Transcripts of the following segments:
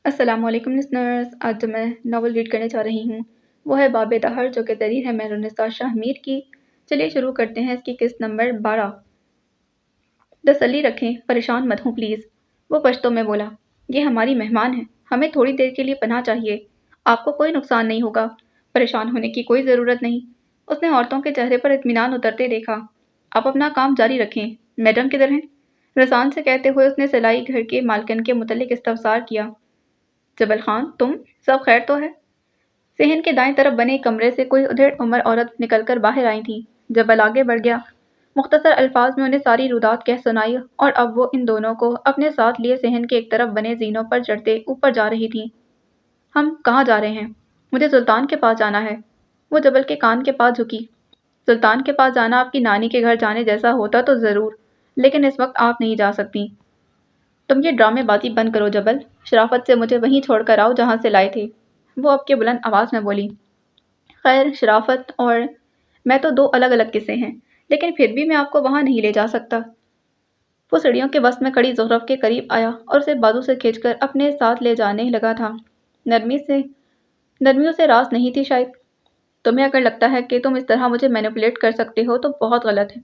السلام علیکم لسنرز، آج جو میں ناول ریڈ کرنے جا رہی ہوں وہ ہے باب دہر، جو کہ تحریر ہے مہرالنساء شاہ میر کی۔ چلیے شروع کرتے ہیں اس کی قسط نمبر 12۔ تسلی رکھیں، پریشان مت ہوں پلیز، وہ پشتو میں بولا۔ یہ ہماری مہمان ہیں، ہمیں تھوڑی دیر کے لیے پناہ چاہیے، آپ کو کوئی نقصان نہیں ہوگا، پریشان ہونے کی کوئی ضرورت نہیں۔ اس نے عورتوں کے چہرے پر اطمینان اترتے دیکھا۔ آپ اپنا کام جاری رکھیں، میڈم کدھر ہیں؟ رسان سے کہتے ہوئے اس نے سلائی گھر کے مالکن کے متعلق استفسار کیا۔ جبل خان، تم سب خیر تو ہے؟ صحن کے دائیں طرف بنے کمرے سے کوئی ادھیڑ عمر عورت نکل کر باہر آئی تھی۔ جبل آگے بڑھ گیا، مختصر الفاظ میں انہیں ساری رودات کہہ سنائی، اور اب وہ ان دونوں کو اپنے ساتھ لیے صحن کے ایک طرف بنے زینوں پر چڑھتے اوپر جا رہی تھیں۔ ہم کہاں جا رہے ہیں؟ مجھے سلطان کے پاس جانا ہے۔ وہ جبل کے کان کے پاس جھکی۔ سلطان کے پاس جانا آپ کی نانی کے گھر جانے جیسا ہوتا تو ضرور، لیکن اس وقت آپ نہیں جا سکتی۔ تم یہ ڈرامے بازی بند کرو جبل، شرافت سے مجھے وہیں چھوڑ کر آؤ جہاں سے لائے تھے، وہ اب کے بلند آواز میں بولی۔ خیر، شرافت اور میں تو دو الگ الگ قصے ہیں، لیکن پھر بھی میں آپ کو وہاں نہیں لے جا سکتا۔ وہ سیڑھیوں کے وسط میں کھڑی زخرف کے قریب آیا اور اسے بازو سے کھینچ کر اپنے ساتھ لے جانے لگا تھا۔ نرمیوں سے راست نہیں تھی شاید۔ تمہیں اگر لگتا ہے کہ تم اس طرح مجھے مینیپولیٹ کر سکتے ہو تو بہت غلط ہے۔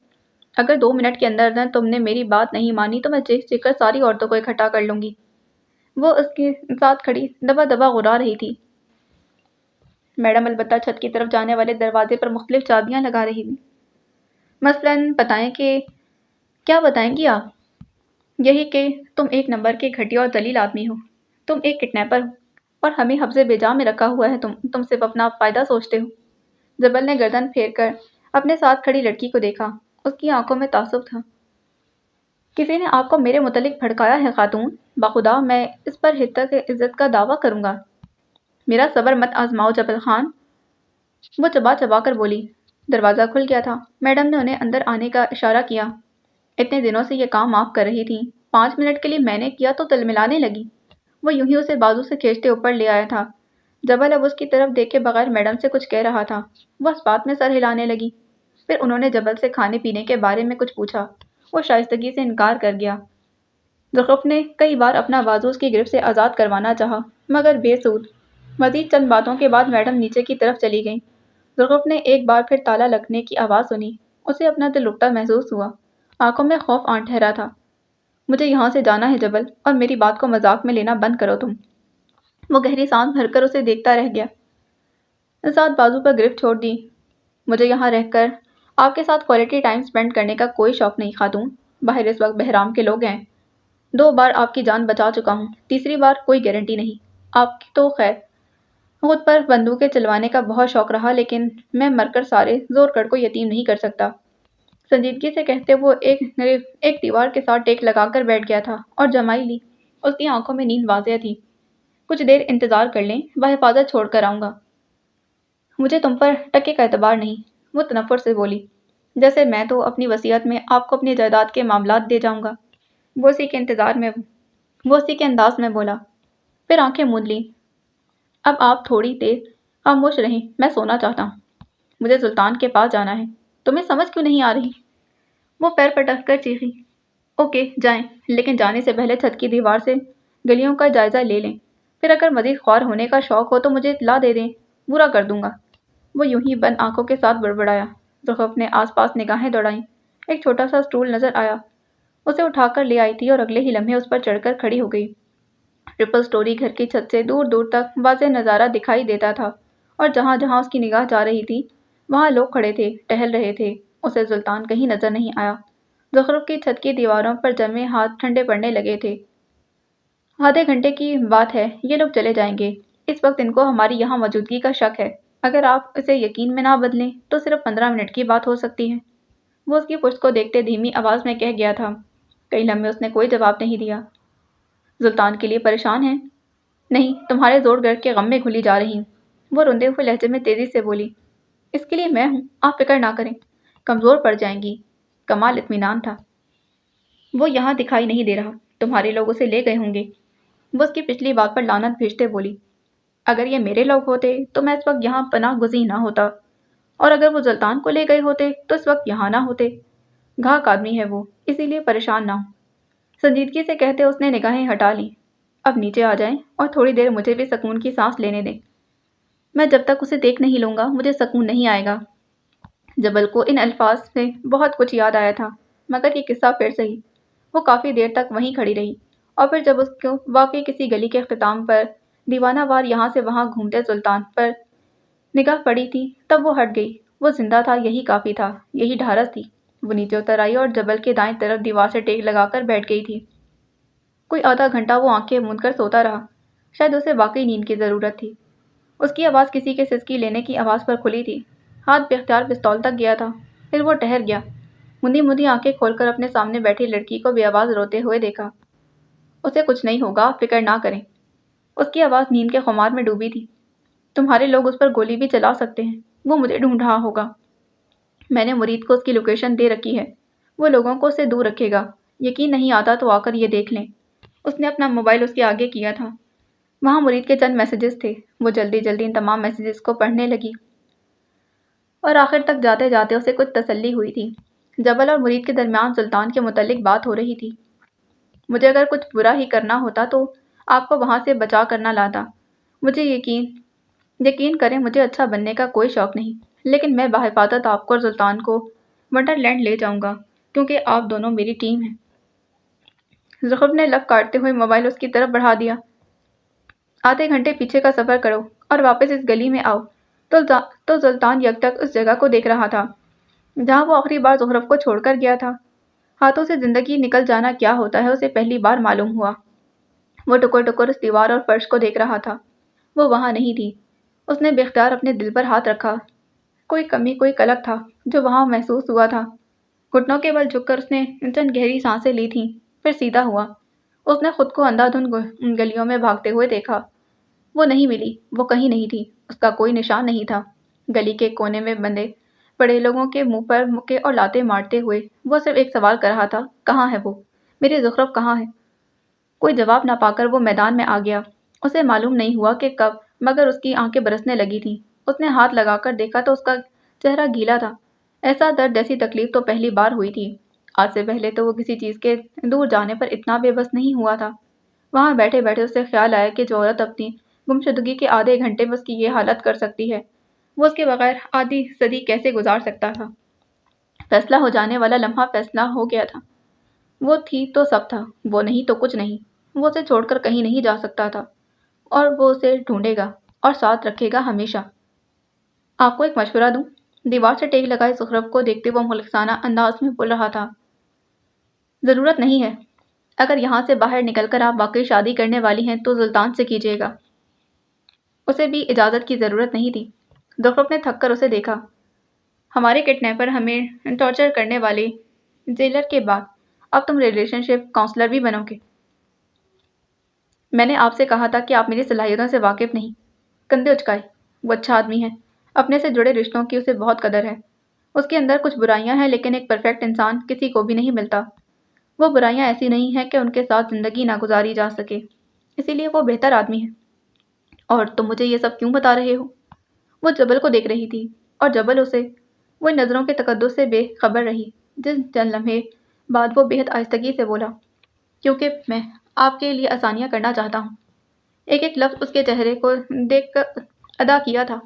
اگر 2 منٹ کے اندر اندر تم نے میری بات نہیں مانی تو میں چیخ چیخ کر ساری عورتوں کو اکٹھا کر لوں گی۔ وہ اس کے ساتھ کھڑی دبا دبا غرا رہی تھی۔ میڈم البتہ چھت کی طرف جانے والے دروازے پر مختلف چابیاں لگا رہی تھی۔ مثلاً کیا بتائیں گی آپ؟ یہی کہ تم ایک نمبر کے گھٹیا اور ذلیل آدمی ہو، تم ایک کڈنیپر ہو، اور ہمیں حبس بجا میں رکھا ہوا ہے، تم صرف اپنا فائدہ سوچتے ہو۔ جبل نے گردن پھیر کر اپنے ساتھ کھڑی لڑکی کو دیکھا، اس کی آنکھوں میں تعصب تھا۔ کسی نے آپ کو میرے متعلق بھڑکایا ہے خاتون، بخدا میں اس پر حتیٰ عزت کا دعویٰ کروں گا۔ میرا صبر مت آزماؤ جبل خان، وہ چبا چبا کر بولی۔ دروازہ کھل گیا تھا، میڈم نے انہیں اندر آنے کا اشارہ کیا۔ اتنے دنوں سے یہ کام آپ کر رہی تھیں، 5 منٹ کے لیے میں نے کیا تو تلملانے لگی۔ وہ یوں ہی اسے بازو سے کھینچتے اوپر لے آیا تھا۔ جبل اب اس کی طرف دیکھے بغیر میڈم سے کچھ کہہ رہا تھا۔ وہ اس بات میں سر ہلانے لگی۔ پھر انہوں نے جبل سے کھانے پینے کے بارے میں کچھ پوچھا، وہ شائستگی سے انکار کر گیا۔ زخرف نے کئی بار اپنا بازو اس کی گرفت سے آزاد کروانا چاہا، مگر بے سود۔ مزید چند باتوں کے بعد میڈم نیچے کی طرف چلی گئیں۔ زخرف نے ایک بار پھر تالا لگنے کی آواز سنی، اسے اپنا دل رکتا محسوس ہوا، آنکھوں میں خوف آن ٹھہرا تھا۔ مجھے یہاں سے جانا ہے جبل، اور میری بات کو مذاق میں لینا بند کرو تم۔ وہ گہری سانس بھر کر اسے دیکھتا رہ گیا۔ ساتھ بازو پر گرفت چھوڑ دی۔ مجھے یہاں رہ کر آپ کے ساتھ کوالٹی ٹائم سپینڈ کرنے کا کوئی شوق نہیں خاتون، باہر اس وقت بحرام کے لوگ ہیں۔ 2 بار آپ کی جان بچا چکا ہوں، تیسری بار کوئی گارنٹی نہیں۔ آپ کی تو خیر خود پر بندوقیں چلوانے کا بہت شوق رہا، لیکن میں مر کر سارے زور کر کو یتیم نہیں کر سکتا۔ سنجیدگی سے کہتے وہ ایک دیوار کے ساتھ ٹیک لگا کر بیٹھ گیا تھا اور جمائی لی، اس کی آنکھوں میں نیند واضح تھی۔ کچھ دیر انتظار کر لیں، بحفاظت چھوڑ کر آؤں گا۔ مجھے تم پر ٹکے کا اعتبار نہیں، وہ تنفر سے بولی، جیسے میں تو اپنی وصیت میں آپ کو اپنی جائیداد کے معاملات دے جاؤں گا۔ وہ اسی کے انداز میں بولا، پھر آنکھیں موند لی۔ اب آپ تھوڑی دیر خاموش رہیں، میں سونا چاہتا ہوں، مجھے سلطان کے پاس جانا ہے۔ تمہیں سمجھ کیوں نہیں آ رہی؟ وہ پیر پٹک کر چیخی۔ اوکے جائیں، لیکن جانے سے پہلے چھت کی دیوار سے گلیوں کا جائزہ لے لیں، پھر اگر مزید خوار ہونے کا شوق ہو تو مجھے اطلاع دے دیں، برا کر دوں گا۔ وہ یوں ہی بند آنکھوں کے ساتھ بڑبڑایا۔ زخرف نے آس پاس نگاہیں دوڑائیں، ایک چھوٹا سا سٹول نظر آیا، اسے اٹھا کر لے آئی تھی اور اگلے ہی لمحے اس پر چڑھ کر کھڑی ہو گئی۔ ٹرپل سٹوری گھر کی چھت سے دور دور تک واضح نظارہ دکھائی دیتا تھا، اور جہاں جہاں اس کی نگاہ جا رہی تھی وہاں لوگ کھڑے تھے، ٹہل رہے تھے۔ اسے سلطان کہیں نظر نہیں آیا۔ زخرف کی چھت کی دیواروں پر جمے ہاتھ ٹھنڈے پڑنے لگے تھے۔ آدھے گھنٹے کی بات ہے، یہ لوگ چلے جائیں گے۔ اس وقت ان کو ہماری یہاں موجودگی کا شک ہے، اگر آپ اسے یقین میں نہ بدلیں تو صرف 15 منٹ کی بات ہو سکتی ہے۔ وہ اس کی پشت کو دیکھتے دھیمی آواز میں کہہ گیا تھا۔ کئی لمحے اس نے کوئی جواب نہیں دیا۔ سلطان کے لیے پریشان ہیں؟ نہیں، تمہارے زور گر کے غم میں گھلی جا رہی ہوں، وہ روندے ہوئے لہجے میں تیزی سے بولی۔ اس کے لیے میں ہوں، آپ فکر نہ کریں، کمزور پڑ جائیں گی۔ کمال اطمینان تھا۔ وہ یہاں دکھائی نہیں دے رہا، تمہارے لوگ اسے لے گئے ہوں گے، وہ اس کی پچھلی بات پر لعنت بھیجتے بولی۔ اگر یہ میرے لوگ ہوتے تو میں اس وقت یہاں پناہ گزین نہ ہوتا، اور اگر وہ سلطان کو لے گئے ہوتے تو اس وقت یہاں نہ ہوتے۔ گھاک آدمی ہے وہ، اسی لیے پریشان نہ ہو۔ سنجیدگی سے کہتے اس نے نگاہیں ہٹا لیں۔ اب نیچے آ جائیں اور تھوڑی دیر مجھے بھی سکون کی سانس لینے دیں۔ میں جب تک اسے دیکھ نہیں لوں گا مجھے سکون نہیں آئے گا۔ جبل کو ان الفاظ سے بہت کچھ یاد آیا تھا، مگر یہ قصہ پھر سہی۔ وہ کافی دیر تک وہیں کھڑی رہی اور پھر جب اس کو واقعی کسی گلی کے اختتام پر دیوانہ وار یہاں سے وہاں گھومتے سلطان پر نگاہ پڑی تھی تب وہ ہٹ گئی۔ وہ زندہ تھا، یہی کافی تھا، یہی ڈھارس تھی۔ وہ نیچے اتر آئی اور جبل کے دائیں طرف دیوار سے ٹیک لگا کر بیٹھ گئی تھی۔ کوئی آدھا گھنٹہ وہ آنکھیں موند کر سوتا رہا۔ شاید اسے واقعی نیند کی ضرورت تھی۔ اس کی آواز کسی کے سسکی لینے کی آواز پر کھلی تھی۔ ہاتھ بے اختیار پستول تک گیا تھا، پھر وہ ٹھہر گیا۔ مندی مندی آنکھیں کھول کر اپنے سامنے بیٹھی لڑکی کو بے آواز روتے ہوئے دیکھا۔ اسے کچھ نہیں ہوگا، آپ فکر نہ کریں۔ اس کی آواز نیند کے خمار میں ڈوبی تھی۔ تمہارے لوگ اس پر گولی بھی چلا سکتے ہیں، وہ مجھے ڈھونڈ رہا ہوگا۔ میں نے مرید کو اس کی لوکیشن دے رکھی ہے، وہ لوگوں کو اسے دور رکھے گا۔ یقین نہیں آتا تو آ کر یہ دیکھ لیں۔ اس نے اپنا موبائل اس کے آگے کیا تھا۔ وہاں مرید کے چند میسیجز تھے۔ وہ جلدی جلدی ان تمام میسیجز کو پڑھنے لگی اور آخر تک جاتے جاتے اسے کچھ تسلی ہوئی تھی۔ جبل اور مرید کے درمیان سلطان کے متعلق بات ہو رہی تھی۔ مجھے اگر کچھ برا ہی کرنا ہوتا تو آپ کو وہاں سے بچا کر نہ لاتا۔ مجھے یقین کریں مجھے اچھا بننے کا کوئی شوق نہیں، لیکن میں بحفاظت آپ کو اور سلطان کو ونڈرلینڈ لے جاؤں گا کیونکہ آپ دونوں میری ٹیم ہیں۔ زخرف نے لب کاٹتے ہوئے موبائل اس کی طرف بڑھا دیا۔ آدھے گھنٹے پیچھے کا سفر کرو اور واپس اس گلی میں آؤ۔ تو سلطان یکٹک اس جگہ کو دیکھ رہا تھا جہاں وہ آخری بار زخرف کو چھوڑ کر گیا تھا۔ ہاتھوں سے زندگی نکل جانا کیا ہوتا ہے اسے پہلی بار معلوم ہوا۔ وہ ٹکر ٹکر اس دیوار اور فرش کو دیکھ رہا تھا۔ وہ وہاں نہیں تھی۔ اس نے بے اختیار اپنے دل پر ہاتھ رکھا۔ کوئی کمی، کوئی کلک تھا جو وہاں محسوس ہوا تھا۔ گھٹنوں کے بل جھک کر اس نے چند گہری سانسیں لی تھیں، پھر سیدھا ہوا۔ اس نے خود کو اندھا دھند گلیوں میں بھاگتے ہوئے دیکھا۔ وہ نہیں ملی، وہ کہیں نہیں تھی، اس کا کوئی نشان نہیں تھا۔ گلی کے کونے میں بندے پڑے لوگوں کے منہ پر مکے اور لاتے مارتے ہوئے وہ صرف ایک سوال کر رہا تھا، کہاں ہے وہ؟ میری زخرف کہاں ہے؟ کوئی جواب نہ پا کر وہ میدان میں آ گیا۔ اسے معلوم نہیں ہوا کہ کب، مگر اس کی آنکھیں برسنے لگی تھیں۔ اس نے ہاتھ لگا کر دیکھا تو اس کا چہرہ گیلا تھا۔ ایسا درد جیسی تکلیف تو پہلی بار ہوئی تھی۔ آج سے پہلے تو وہ کسی چیز کے دور جانے پر اتنا بے بس نہیں ہوا تھا۔ وہاں بیٹھے بیٹھے اسے خیال آیا کہ جو عورت اپنی گمشدگی کے آدھے گھنٹے میں اس کی یہ حالت کر سکتی ہے، وہ اس کے بغیر آدھی صدی کیسے گزار سکتا تھا؟ فیصلہ ہو جانے والا لمحہ فیصلہ ہو گیا تھا۔ وہ تھی تو سب تھا، وہ نہیں تو کچھ نہیں۔ وہ اسے چھوڑ کر کہیں نہیں جا سکتا تھا اور وہ اسے ڈھونڈے گا اور ساتھ رکھے گا ہمیشہ۔ آپ کو ایک مشورہ دوں؟ دیوار سے ٹیک لگائے زخرف کو دیکھتے وہ ملکسانہ انداز میں بول رہا تھا۔ ضرورت نہیں ہے۔ اگر یہاں سے باہر نکل کر آپ واقعی شادی کرنے والی ہیں تو سلطان سے کیجیے گا۔ اسے بھی اجازت کی ضرورت نہیں تھی۔ زخرف نے تھک کر اسے دیکھا۔ ہمارے کڈنیپر، ہمیں ٹارچر کرنے والے جیلر کے بعد اب تم ریلیشن شپ کاؤنسلر بھی بنو گے؟ میں نے آپ سے کہا تھا کہ آپ میری صلاحیتوں سے واقف نہیں۔ کندھے اچکائے۔ وہ اچھا آدمی ہے، اپنے سے جڑے رشتوں کی اسے بہت قدر ہے۔ اس کے اندر کچھ برائیاں ہیں لیکن ایک پرفیکٹ انسان کسی کو بھی نہیں ملتا۔ وہ برائیاں ایسی نہیں ہیں کہ ان کے ساتھ زندگی نہ گزاری جا سکے، اسی لیے وہ بہتر آدمی ہے۔ اور تم مجھے یہ سب کیوں بتا رہے ہو؟ وہ جبل کو دیکھ رہی تھی اور جبل اسے وہ ان نظروں کے تقدس سے بے خبر رہی۔ جس چند لمحے بعد وہ بے حد آہستگی سے بولا، کیونکہ میں آپ کے لیے آسانیاں کرنا چاہتا ہوں۔ ایک ایک لفظ اس کے چہرے کو دیکھ کر ادا کیا تھا۔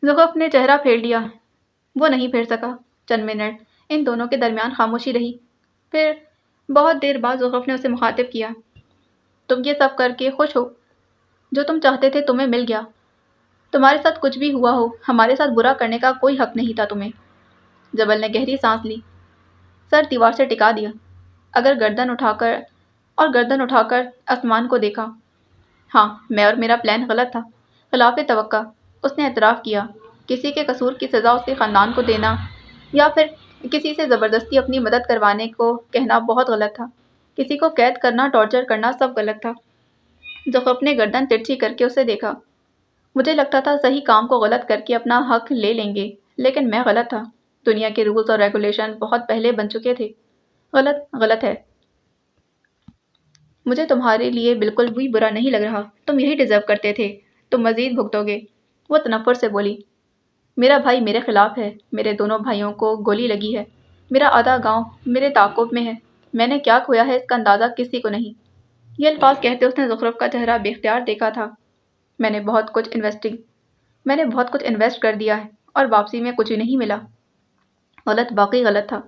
زخرف نے چہرہ پھیر لیا۔ وہ نہیں پھیر سکا۔ چند منٹ ان دونوں کے درمیان خاموشی رہی۔ پھر بہت دیر بعد زخرف نے اسے مخاطب کیا، تم یہ سب کر کے خوش ہو؟ جو تم چاہتے تھے تمہیں مل گیا۔ تمہارے ساتھ کچھ بھی ہوا ہو، ہمارے ساتھ برا کرنے کا کوئی حق نہیں تھا تمہیں۔ جبل نے گہری سانس لی، سر دیوار سے ٹکا دیا، گردن اٹھا کر آسمان کو دیکھا۔ ہاں، میں اور میرا پلان غلط تھا، خلاف توقع۔ اس نے اعتراف کیا۔ کسی کے قصور کی سزا اس کے خاندان کو دینا یا پھر کسی سے زبردستی اپنی مدد کروانے کو کہنا بہت غلط تھا۔ کسی کو قید کرنا، ٹارچر کرنا سب غلط تھا۔ زخرف نے گردن ترچھی کر کے اسے دیکھا۔ مجھے لگتا تھا صحیح کام کو غلط کر کے اپنا حق لے لیں گے، لیکن میں غلط تھا۔ دنیا کے رولز اور ریگولیشن بہت پہلے بن چکے تھے۔ غلط ہے۔ مجھے تمہارے لیے بالکل بھی برا نہیں لگ رہا، تم یہی ڈیزرو کرتے تھے، تم مزید بھگتو گے۔ وہ تنفر سے بولی، میرا بھائی میرے خلاف ہے، میرے دونوں بھائیوں کو گولی لگی ہے، میرا آدھا گاؤں میرے تعاقب میں ہے، میں نے کیا کھویا ہے اس کا اندازہ کسی کو نہیں۔ یہ الفاظ کہتے اس نے زخرف کا چہرہ بے اختیار دیکھا تھا۔ میں نے بہت کچھ انویسٹ کر دیا ہے اور واپسی میں کچھ ہی نہیں ملا۔ غلط، باقی غلط تھا،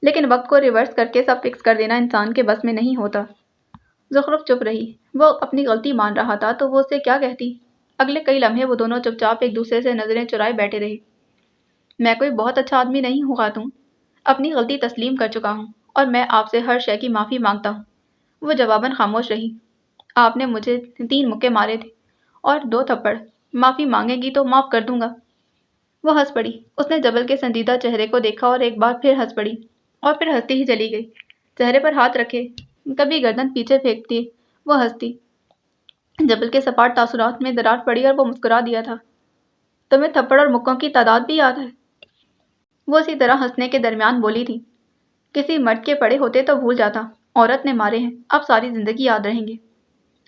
لیکن وقت کو ریورس کر کے سب فکس کر دینا انسان کے بس میں نہیں ہوتا۔ زخرف چپ رہی۔ وہ اپنی غلطی مان رہا تھا تو وہ اسے کیا کہتی؟ اگلے کئی لمحے وہ دونوں چپ چاپ ایک دوسرے سے نظریں چرائے بیٹھے رہے۔ میں کوئی بہت اچھا آدمی نہیں ہوں خاتون، اپنی غلطی تسلیم کر چکا ہوں اور میں آپ سے ہر شے کی معافی مانگتا ہوں۔ وہ جواباً خاموش رہی۔ آپ نے مجھے 3 مکے مارے تھے اور 2 تھپڑ، معافی مانگے گی تو معاف کر دوں گا۔ وہ ہنس پڑی۔ اس نے جبل کے سنجیدہ چہرے کو دیکھا اور ایک بار پھر ہنس پڑی اور پھر ہنستی ہی چلی گئی، چہرے پر ہاتھ رکھے، کبھی گردن پیچھے پھینکتی وہ ہنستی۔ جبل کے سپاٹ تاثرات میں درار پڑی اور وہ مسکرا دیا تھا۔ تمہیں تھپڑ اور مکوں کی تعداد بھی یاد ہے؟ وہ اسی طرح ہنسنے کے درمیان بولی تھی۔ کسی مرد کے پڑے ہوتے تو بھول جاتا، عورت نے مارے ہیں، اب ساری زندگی یاد رہیں گے۔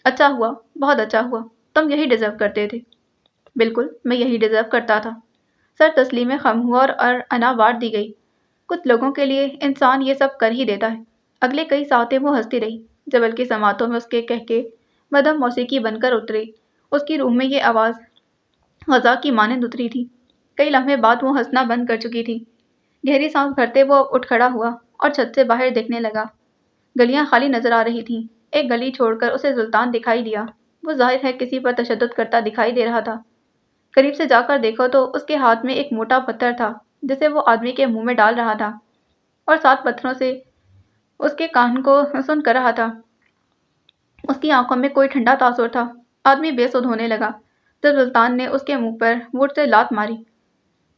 اچھا ہوا، بہت اچھا ہوا، تم یہی ڈیزرو کرتے تھے۔ بالکل، میں یہی ڈیزرو کرتا تھا۔ سر تسلیم خم ہوا اور انا وار دی گئی۔ کچھ لوگوں کے لیے انسان یہ سب کر ہی دیتا ہے۔ اگلے کئی ساعتیں وہ ہنستی رہی۔ جبل کی سماعتوں میں اس کے کہکے مدھم موسیقی بن کر اترے۔ اس کی روح میں یہ آواز غذا کی مانند اتری تھی۔ کئی لمحے بعد وہ ہنسنا بند کر چکی تھی۔ گہری سانس بھرتے وہ اٹھ کھڑا ہوا اور چھت سے باہر دیکھنے لگا۔ گلیاں خالی نظر آ رہی تھیں۔ ایک گلی چھوڑ کر اسے سلطان دکھائی دیا۔ وہ ظاہر ہے کسی پر تشدد کرتا دکھائی دے رہا تھا۔ قریب سے جا کر دیکھو تو اس کے ہاتھ میں ایک موٹا پتھر تھا جسے وہ آدمی کے منہ میں ڈال رہا تھا اور 7 پتھروں سے اس کے کان کو سن کر رہا تھا۔ اس کی آنکھوں میں کوئی ٹھنڈا تاثر تھا۔ آدمی بے سود ہونے لگا جب سلطان نے اس کے منہ پر ووٹ سے لات ماری،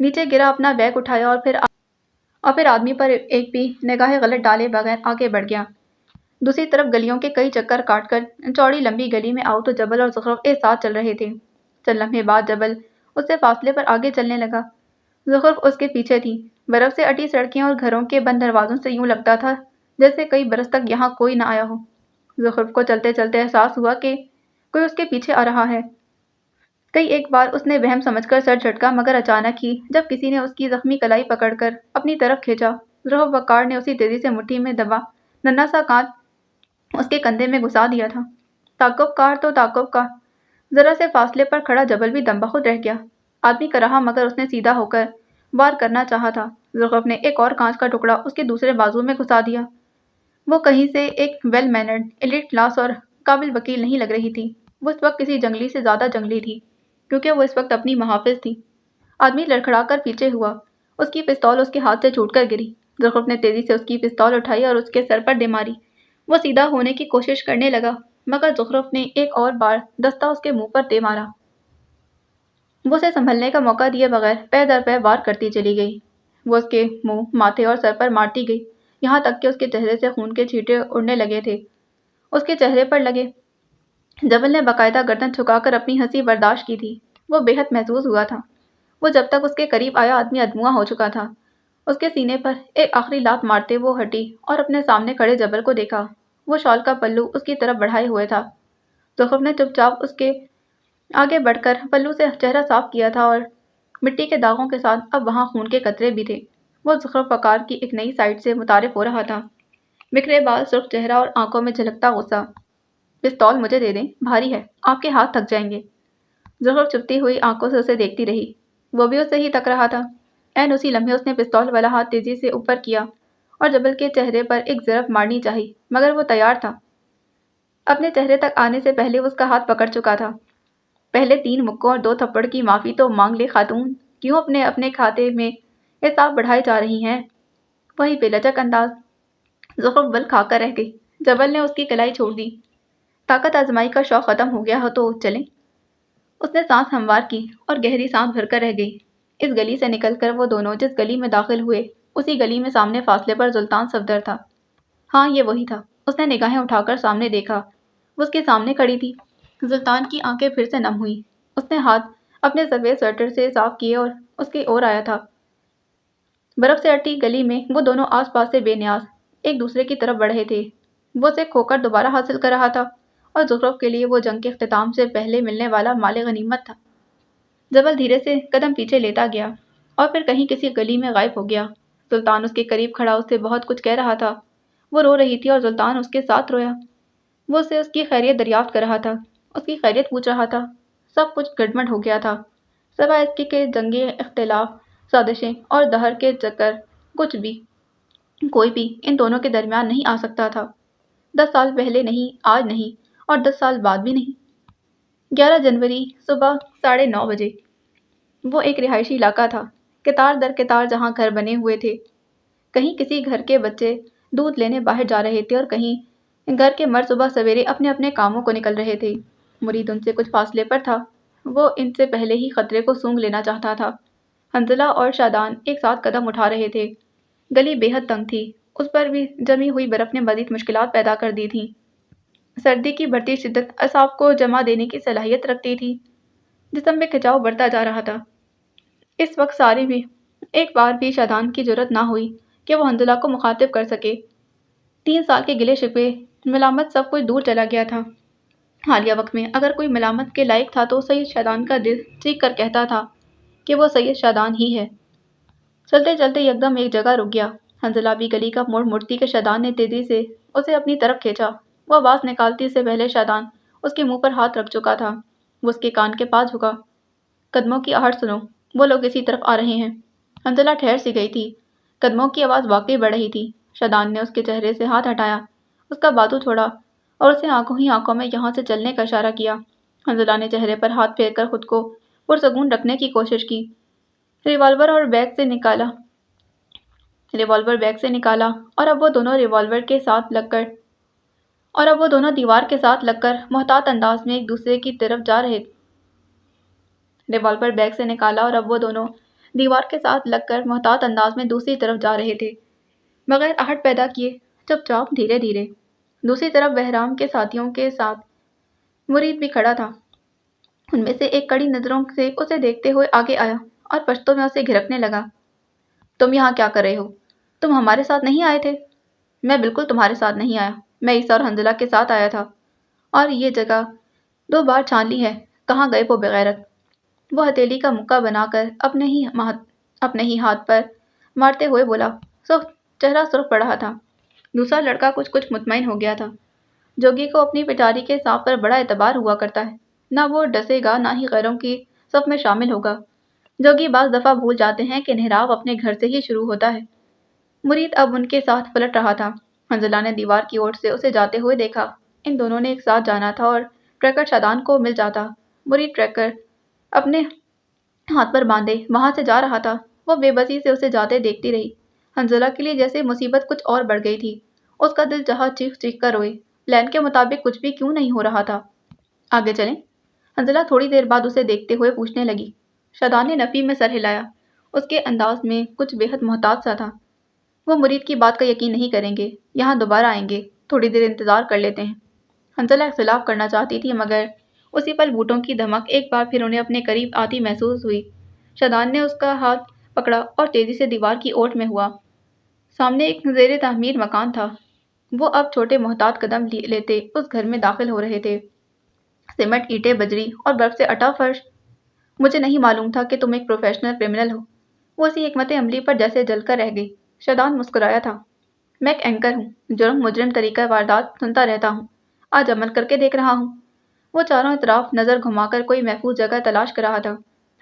نیچے گرا، اپنا بیگ اٹھایا اور پھر آدمی پر ایک بھی نگاہ غلط ڈالے بغیر آگے بڑھ گیا۔ دوسری طرف گلیوں کے کئی چکر کاٹ کر چوڑی لمبی گلی میں آؤ تو جبل اور زخرف ایک ساتھ چل رہے تھے۔ چند لمحے بعد جبل اس سے فاصلے پر آگے چلنے لگا۔ زخرف اس کے پیچھے تھی۔ برف سے اٹی سڑکیں اور گھروں کے بند دروازوں سے یوں لگتا تھا جیسے کئی برس تک یہاں کوئی نہ آیا ہو۔ زخرف کو چلتے چلتے احساس ہوا کہ کوئی اس کے پیچھے آ رہا ہے۔ کئی ایک بار اس نے وہم سمجھ کر سر جھٹکا، مگر اچانک ہی جب کسی نے اس کی زخمی کلائی پکڑ کر اپنی طرف کھینچا، زخرف وقار نے اسی تیزی سے مٹھی میں دبا ننھا سا کانچ اس کے کندھے میں گھسا دیا تھا۔ تعقب کار تو تعقب کار۔ ذرا سے فاصلے پر کھڑا جبل بھی دم بخود رہ گیا۔ آدمی کا رہا مگر اس نے سیدھا ہو کر وار کرنا چاہا تھا۔ زخرف نے ایک اور کانچ کا ٹکڑا اس کے دوسرے بازو میں گھسا دیا۔ وہ کہیں سے ایک ویل مینرڈ، ایلیٹ کلاس اور قابل وکیل نہیں لگ رہی تھی۔ وہ اس وقت کسی جنگلی سے زیادہ جنگلی تھی، کیونکہ وہ اس وقت اپنی محافظ تھی۔ آدمی لڑکھڑا کر پیچھے ہوا۔ اس کی پستول اس کے ہاتھ سے چھوٹ کر گری۔ زخرف نے تیزی سے اس کی پستول اٹھائی اور اس کے سر پر دے ماری۔ وہ سیدھا ہونے کی کوشش کرنے لگا، مگر زخرف نے ایک اور بار دستہ اس کے منہ پر دے مارا۔ وہ اسے سنبھلنے کا موقع دیے بغیر پے در پے وار کرتی چلی گئی۔ وہ اس کے منہ، ماتھے اور سر پر مارتی گئی، یہاں تک کہ اس کے چہرے سے خون کے چھینٹے اڑنے لگے تھے۔ اس کے چہرے پر لگے۔ جبل نے باقاعدہ گردن جھکا کر اپنی ہنسی برداشت کی تھی۔ وہ بے حد محظوظ ہوا تھا۔ وہ جب تک اس کے قریب آیا آدمی ادموا ہو چکا تھا۔ اس کے سینے پر ایک آخری لات مارتے وہ ہٹی اور اپنے سامنے کھڑے جبل کو دیکھا۔ وہ شال کا پلو اس کی طرف بڑھائے ہوئے تھا۔ زخرف نے چپ چاپ اس کے آگے بڑھ کر پلو سے چہرہ صاف کیا تھا اور مٹی کے داغوں کے ساتھ اب وہاں خون کے قطرے بھی تھے۔ وہ زخرف وقار کی ایک نئی سائٹ سے متعارف ہو رہا تھا۔ بکھرے بال، سرخ چہرہ اور آنکھوں میں جھلکتا غصہ۔ پستول مجھے دے دیں، بھاری ہے، آپ کے ہاتھ تھک جائیں گے۔ زخرف چپتی ہوئی آنکھوں سے اسے دیکھتی رہی۔ وہ بھی اسے ہی تک رہا تھا۔ عین اسی لمحے اس نے پستول والا ہاتھ تیزی سے اوپر کیا اور جبل کے چہرے پر ایک ضرب مارنی چاہی، مگر وہ تیار تھا۔ اپنے چہرے تک آنے سے پہلے اس کا ہاتھ پکڑ چکا تھا۔ پہلے 3 مکوں اور 2 تھپڑ کی معافی تو مانگ لے خاتون، کیوں اپنے کھاتے میں حساب بڑھائے جا رہی ہیں؟ وہی بے لچک انداز۔ زخرف بل کھا کر رہ گئی۔ جبل نے اس کی کلائی چھوڑ دی۔ طاقت آزمائی کا شوق ختم ہو گیا ہو تو چلیں؟ اس نے سانس ہموار کی اور گہری سانس بھر کر رہ گئی۔ اس گلی سے نکل کر وہ دونوں جس گلی میں داخل ہوئے، اسی گلی میں سامنے فاصلے پر سلطان صفدر تھا۔ ہاں، یہ وہی تھا۔ اس نے نگاہیں اٹھا کر سامنے دیکھا۔ وہ اس کے سامنے کھڑی تھی۔ سلطان کی آنکھیں پھر سے نم ہوئیں۔ اس نے ہاتھ اپنے سفید سویٹر سے صاف کیے اور اس کی اور آیا تھا۔ برف سے اٹی گلی میں وہ دونوں آس پاس سے بے نیاز ایک دوسرے کی طرف بڑھے تھے۔ وہ اسے کھو کر دوبارہ حاصل کر رہا تھا اور زخرف کے لیے وہ جنگ کے اختتام سے پہلے ملنے والا مال غنیمت تھا۔ جبل دھیرے سے قدم پیچھے لیتا گیا اور پھر کہیں کسی گلی میں غائب ہو گیا۔ سلطان اس کے قریب کھڑا اس سے بہت کچھ کہہ رہا تھا۔ وہ رو رہی تھی اور سلطان اس کے ساتھ رویا۔ وہ اسے اس کی خیریت دریافت کر رہا تھا، اس کی خیریت پوچھ رہا تھا۔ سب کچھ گڑبڑ ہو گیا تھا، سوائے اس کے کہ جنگی اختلاف، سازشیں اور دہر کے چکر، کچھ بھی، کوئی بھی ان دونوں کے درمیان نہیں آ سکتا تھا۔ 10 سال پہلے نہیں، آج نہیں، اور 10 سال بعد بھی نہیں۔ 11 جنوری صبح 9:30 بجے۔ وہ ایک رہائشی علاقہ تھا، قطار در قطار جہاں گھر بنے ہوئے تھے۔ کہیں کسی گھر کے بچے دودھ لینے باہر جا رہے تھے اور کہیں گھر کے مرد صبح سویرے اپنے اپنے کاموں کو نکل رہے تھے۔ مرید ان سے کچھ فاصلے پر تھا، وہ ان سے پہلے ہی خطرے کو سونگھ لینا چاہتا تھا۔ حنظلہ اور شادان ایک ساتھ قدم اٹھا رہے تھے۔ گلی بے حد تنگ تھی، اس پر بھی جمی ہوئی برف نے مزید مشکلات پیدا کر دی تھیں۔ سردی کی بڑھتی شدت اعصاب کو جما دینے کی صلاحیت رکھتی تھی، جسم میں کھچاؤ بڑھتا جا رہا تھا۔ اس وقت سارے بھی ایک بار بھی شادان کی جرأت نہ ہوئی کہ وہ حنظلہ کو مخاطب کر سکے۔ 3 سال کے گلے شکوے، ملامت، سب کچھ دور چلا گیا تھا۔ حالیہ وقت میں اگر کوئی ملامت کے لائق تھا تو سید شادان کا دل چیخ کر کہتا تھا کہ وہ سید شادان ہی ہے۔ چلتے چلتے یکدم ایک جگہ رک گیا۔ حنظلہ بھی گلی کا موڑ موڑتی کہ شادان نے تیزی سے اسے اپنی طرف کھینچا۔ وہ آواز نکالتی سے پہلے شادان اس کے منہ پر ہاتھ رکھ چکا تھا۔ وہ اس کے کان کے پاس جھکا۔ قدموں کی آہٹ سنو، وہ لوگ اسی طرف آ رہے ہیں۔ حنظلہ ٹھہر سی گئی تھی، قدموں کی آواز واقعی بڑھ رہی تھی۔ شادان نے اس کے چہرے سے ہاتھ ہٹایا، اس کا بازو چھوڑا اور اسے آنکھوں ہی آنکھوں میں یہاں سے چلنے کا اشارہ کیا۔ حنظلہ نے چہرے پر ہاتھ پھیر کر خود کو پرسکون رکھنے کی کوشش کی۔ ریوالور بیگ سے نکالا اور اب وہ دونوں دیوار کے ساتھ لگ کر محتاط انداز میں ایک دوسرے کی طرف جا رہے تھے۔ ریوالور بیگ سے نکالا اور اب وہ دونوں دیوار کے ساتھ لگ کر محتاط انداز میں دوسری طرف جا رہے تھے، بغیر آہٹ پیدا کیے، چپ چاپ، دھیرے دھیرے۔ دوسری طرف بہرام کے ساتھیوں کے ساتھ مرید بھی کھڑا تھا۔ ان میں سے ایک کڑی نظروں سے اسے دیکھتے ہوئے آگے آیا اور پشتوں میں اسے گھرکنے لگا۔ تم یہاں کیا کر رہے ہو؟ تم ہمارے ساتھ نہیں آئے تھے؟ میں بالکل تمہارے ساتھ نہیں آیا، میں عیسیٰ اور حنظلہ کے ساتھ آیا تھا، اور یہ جگہ 2 بار چھان لی ہے، کہاں گئے وہ بغیرت؟ وہ ہتھیلی کا مکہ بنا کر اپنے ہی ہاتھ پر مارتے ہوئے بولا۔ چہرہ سرخ پڑ رہا تھا۔ دوسرا لڑکا کچھ مطمئن ہو گیا تھا۔ جوگی کو اپنی پٹاری کے سانپ پر بڑا اعتبار ہوا کرتا ہے، نہ وہ ڈسے گا نہ ہی غیروں کی صف میں شامل ہوگا۔ جوگی بعض دفعہ بھول جاتے ہیں کہ انحراف اپنے گھر سے ہی شروع ہوتا ہے۔ مرید اب ان کے ساتھ پلٹ رہا تھا۔ حنظلہ نے دیوار کی اوٹ سے اسے جاتے ہوئے دیکھا۔ ان دونوں نے ایک ساتھ جانا تھا اور ٹریکر شادان کو مل جاتا۔ مرید ٹریکر اپنے ہاتھ پر باندھے وہاں سے جا رہا تھا۔ وہ بے بسی سے اسے جاتے دیکھتی رہی۔ حنظلہ کے لیے جیسے مصیبت کچھ اور بڑھ گئی تھی۔ اس کا دل چاہا چیخ چیخ کر روئے، پلان کے مطابق کچھ بھی کیوں نہیں ہو رہا تھا۔ آگے چلیں؟ حنظلہ تھوڑی دیر بعد اسے دیکھتے ہوئے پوچھنے لگی۔ شادان نے نفی میں سر ہلایا، اس کے انداز میں کچھ بے حد محتاط سا تھا۔ وہ مرید کی بات کا یقین نہیں کریں گے، یہاں دوبارہ آئیں گے، تھوڑی دیر انتظار کر لیتے ہیں۔ حنظلہ اختلاف کرنا چاہتی تھی، مگر اسی پل بوٹوں کی دھمک ایک بار پھر انہیں اپنے قریب آتی محسوس ہوئی۔ شادان نے اس کا ہاتھ پکڑا اور تیزی سے دیوار کی اوٹ میں ہوا۔ سامنے ایک زیر تعمیر مکان تھا۔ وہ اب چھوٹے محتاط قدم لیتے اس گھر میں داخل ہو رہے تھے۔ سیمنٹ، اینٹیں، بجری اور برف سے اٹا فرش۔ مجھے نہیں معلوم تھا کہ تم ایک پروفیشنل کرمنل ہو۔ وہ اسی حکمت عملی پر جیسے جل کر رہ گئی۔ شادان مسکرایا تھا۔ میں ایک اینکر ہوں، جرم مجرم طریقہ واردات سنتا رہتا ہوں، آج عمل کر کے دیکھ رہا ہوں۔ وہ چاروں اطراف نظر گھما کر کوئی محفوظ جگہ تلاش کر رہا تھا۔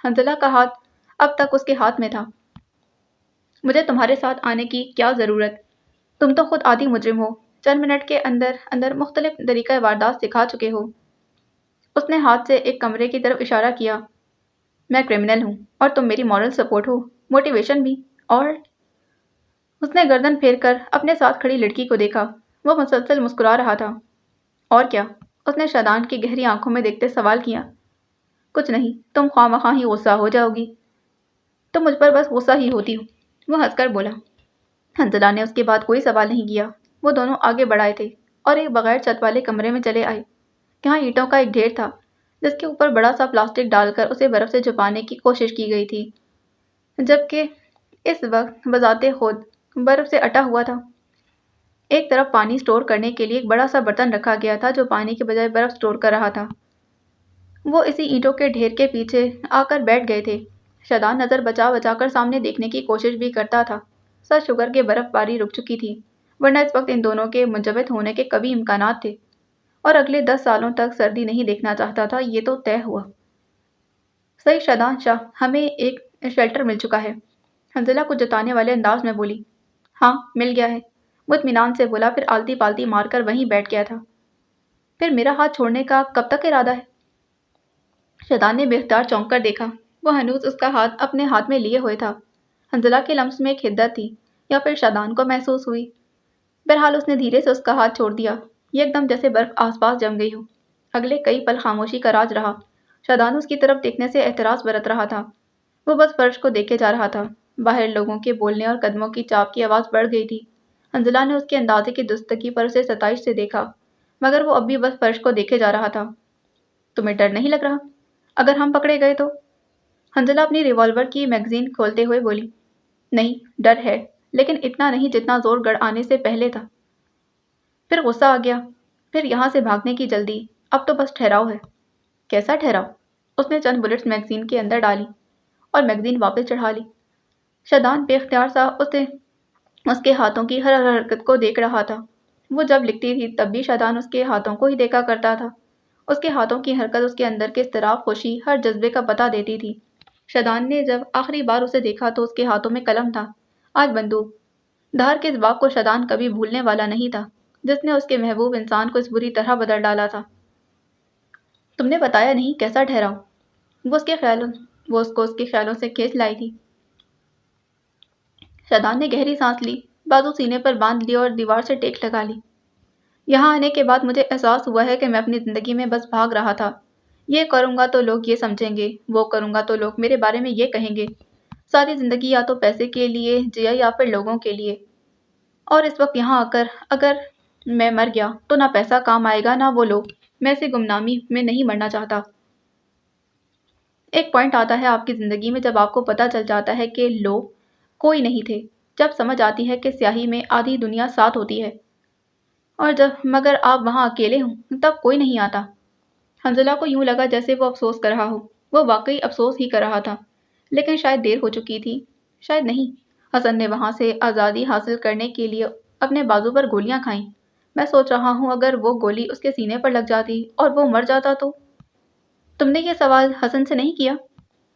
حنظلہ کا ہاتھ اب تک اس کے ہاتھ میں تھا۔ مجھے تمہارے ساتھ آنے کی کیا ضرورت؟ تم تو خود عادی مجرم ہو، چند منٹ کے اندر اندر مختلف طریقہ واردات سکھا چکے ہو۔ اس نے ہاتھ سے ایک کمرے کی طرف اشارہ کیا۔ میں کرمنل ہوں اور تم میری مورل سپورٹ ہو، موٹیویشن بھی، اور اس نے گردن پھیر کر اپنے ساتھ کھڑی لڑکی کو دیکھا۔ وہ مسلسل مسکرا رہا تھا۔ اور کیا؟ اس نے شادان کی گہری آنکھوں میں دیکھتے سوال کیا۔ کچھ نہیں، تم خواہ مخواہ ہی غصہ ہو جاؤ گی۔ تم مجھ پر بس غصہ ہی ہوتی ہو، وہ ہنس کر بولا۔ حنظلہ نے اس کے بعد کوئی سوال نہیں کیا۔ وہ دونوں آگے بڑھ آئے تھے اور ایک بغیر چھت والے کمرے میں چلے آئے، جہاں اینٹوں کا ایک ڈھیر تھا، جس کے اوپر بڑا سا پلاسٹک ڈال کر اسے برف سے چھپانے کی کوشش کی گئی تھی، جبکہ اس وقت بذات خود برف سے اٹا ہوا تھا۔ ایک طرف پانی سٹور کرنے کے لیے ایک بڑا سا برتن رکھا گیا تھا جو پانی کے بجائے برف سٹور کر رہا تھا۔ وہ اسی اینٹوں کے ڈھیر کے پیچھے آ کر بیٹھ گئے تھے۔ شادان نظر بچا بچا کر سامنے دیکھنے کی کوشش بھی کرتا تھا۔ سر شوگر کے برف باری رک چکی تھی، ورنہ اس وقت ان دونوں کے منجمد ہونے کے کبھی امکانات تھے۔ اور اگلے 10 سالوں تک سردی نہیں دیکھنا چاہتا تھا، یہ تو طے ہوا۔ صحیح شادان شاہ، ہمیں ایک شیلٹر مل چکا ہے، حنزلہ کو جتانے والے انداز میں بولی۔ ہاں مل گیا ہے، وہ اطمینان سے بولا، پھر آلتی پالتی مار کر وہیں بیٹھ گیا تھا۔ پھر میرا ہاتھ چھوڑنے کا کب تک ارادہ ہے؟ شادان نے بے اختیار چونک کر دیکھا، وہ ہنوز اس کا ہاتھ اپنے ہاتھ میں لیے ہوئے تھا۔ حنزلہ کے لمس میں ایک حدت تھی، یا پھر شادان کو محسوس ہوئی۔ بہرحال اس نے دھیرے سے اس کا ہاتھ چھوڑ دیا، یہ ایک دم جیسے برف آس پاس جم گئی ہو۔ اگلے کئی پل خاموشی کا راج رہا۔ شادان اس کی طرف دیکھنے سے احتراز برت رہا تھا، وہ بس فرش کو دیکھے جا رہا تھا۔ باہر لوگوں کے بولنے اور قدموں کی چاپ کی آواز بڑھ گئی تھی۔ حنزلہ نے اس کے اندازے کی درستگی پر اسے ستائش سے دیکھا، مگر وہ اب بھی بس فرش کو دیکھے جا رہا تھا۔ تمہیں ڈر نہیں لگ رہا؟ اگر ہم پکڑے گئے تو؟ حنزلہ اپنی ریوالور کی میگزین کھولتے ہوئے بولی۔ نہیں، ڈر ہے، لیکن اتنا نہیں جتنا زور گڑھ آنے سے پہلے تھا۔ پھر غصہ آ گیا، پھر یہاں سے بھاگنے کی جلدی، اب تو بس ٹھہراؤ ہے۔ کیسا ٹھہراؤ؟ اس نے چند بلٹس میگزین کے اندر ڈالی اور میگزین واپس چڑھا لی۔ شادان بے اختیار سا اس کے ہاتھوں کی ہر حرکت کو دیکھ رہا تھا۔ وہ جب لکھتی تھی تب بھی شادان اس کے ہاتھوں کو ہی دیکھا کرتا تھا۔ اس کے ہاتھوں کی حرکت اس کے اندر کے اضطراب، خوشی، ہر جذبے کا پتہ دیتی تھی۔ شادان نے جب آخری بار اسے دیکھا تو اس کے ہاتھوں میں قلم تھا، آج بندوق۔ دھار کے اس باغ کو شادان کبھی بھولنے والا نہیں تھا، جس نے اس کے محبوب انسان کو اس بری طرح بدل ڈالا تھا۔ تم نے بتایا نہیں، کیسا ٹھہراؤ؟ وہ اس کو اس کے خیالوں سے کھینچ لائی تھی۔ شادان نے گہری سانس لی، بازو سینے پر باندھ لی اور دیوار سے ٹیک لگا لی۔ یہاں آنے کے بعد مجھے احساس ہوا ہے کہ میں اپنی زندگی میں بس بھاگ رہا تھا۔ یہ کروں گا تو لوگ یہ سمجھیں گے، وہ کروں گا تو لوگ میرے بارے میں یہ کہیں گے۔ ساری زندگی یا تو پیسے کے لیے جیا یا پھر لوگوں کے لیے۔ اور اس وقت یہاں آ کر اگر میں مر گیا تو نہ پیسہ کام آئے گا نہ وہ لوگ۔ میں اسے گمنامی میں نہیں مرنا چاہتا۔ ایک پوائنٹ آتا ہے آپ کی زندگی میں جب آپ کو پتہ چل جاتا ہے کہ لوگ کوئی نہیں تھے، جب سمجھ آتی ہے کہ سیاہی میں آدھی دنیا ساتھ ہوتی ہے، اور مگر آپ وہاں اکیلے ہوں تب کوئی نہیں آتا۔ حنزلہ کو یوں لگا جیسے وہ افسوس کر رہا ہو، وہ واقعی افسوس ہی کر رہا تھا، لیکن شاید دیر ہو چکی تھی، شاید نہیں۔ حسن نے وہاں سے آزادی حاصل کرنے کے لیے اپنے بازو پر گولیاں کھائیں۔ میں سوچ رہا ہوں اگر وہ گولی اس کے سینے پر لگ جاتی اور وہ مر جاتا تو؟ تم نے یہ سوال حسن سے نہیں کیا؟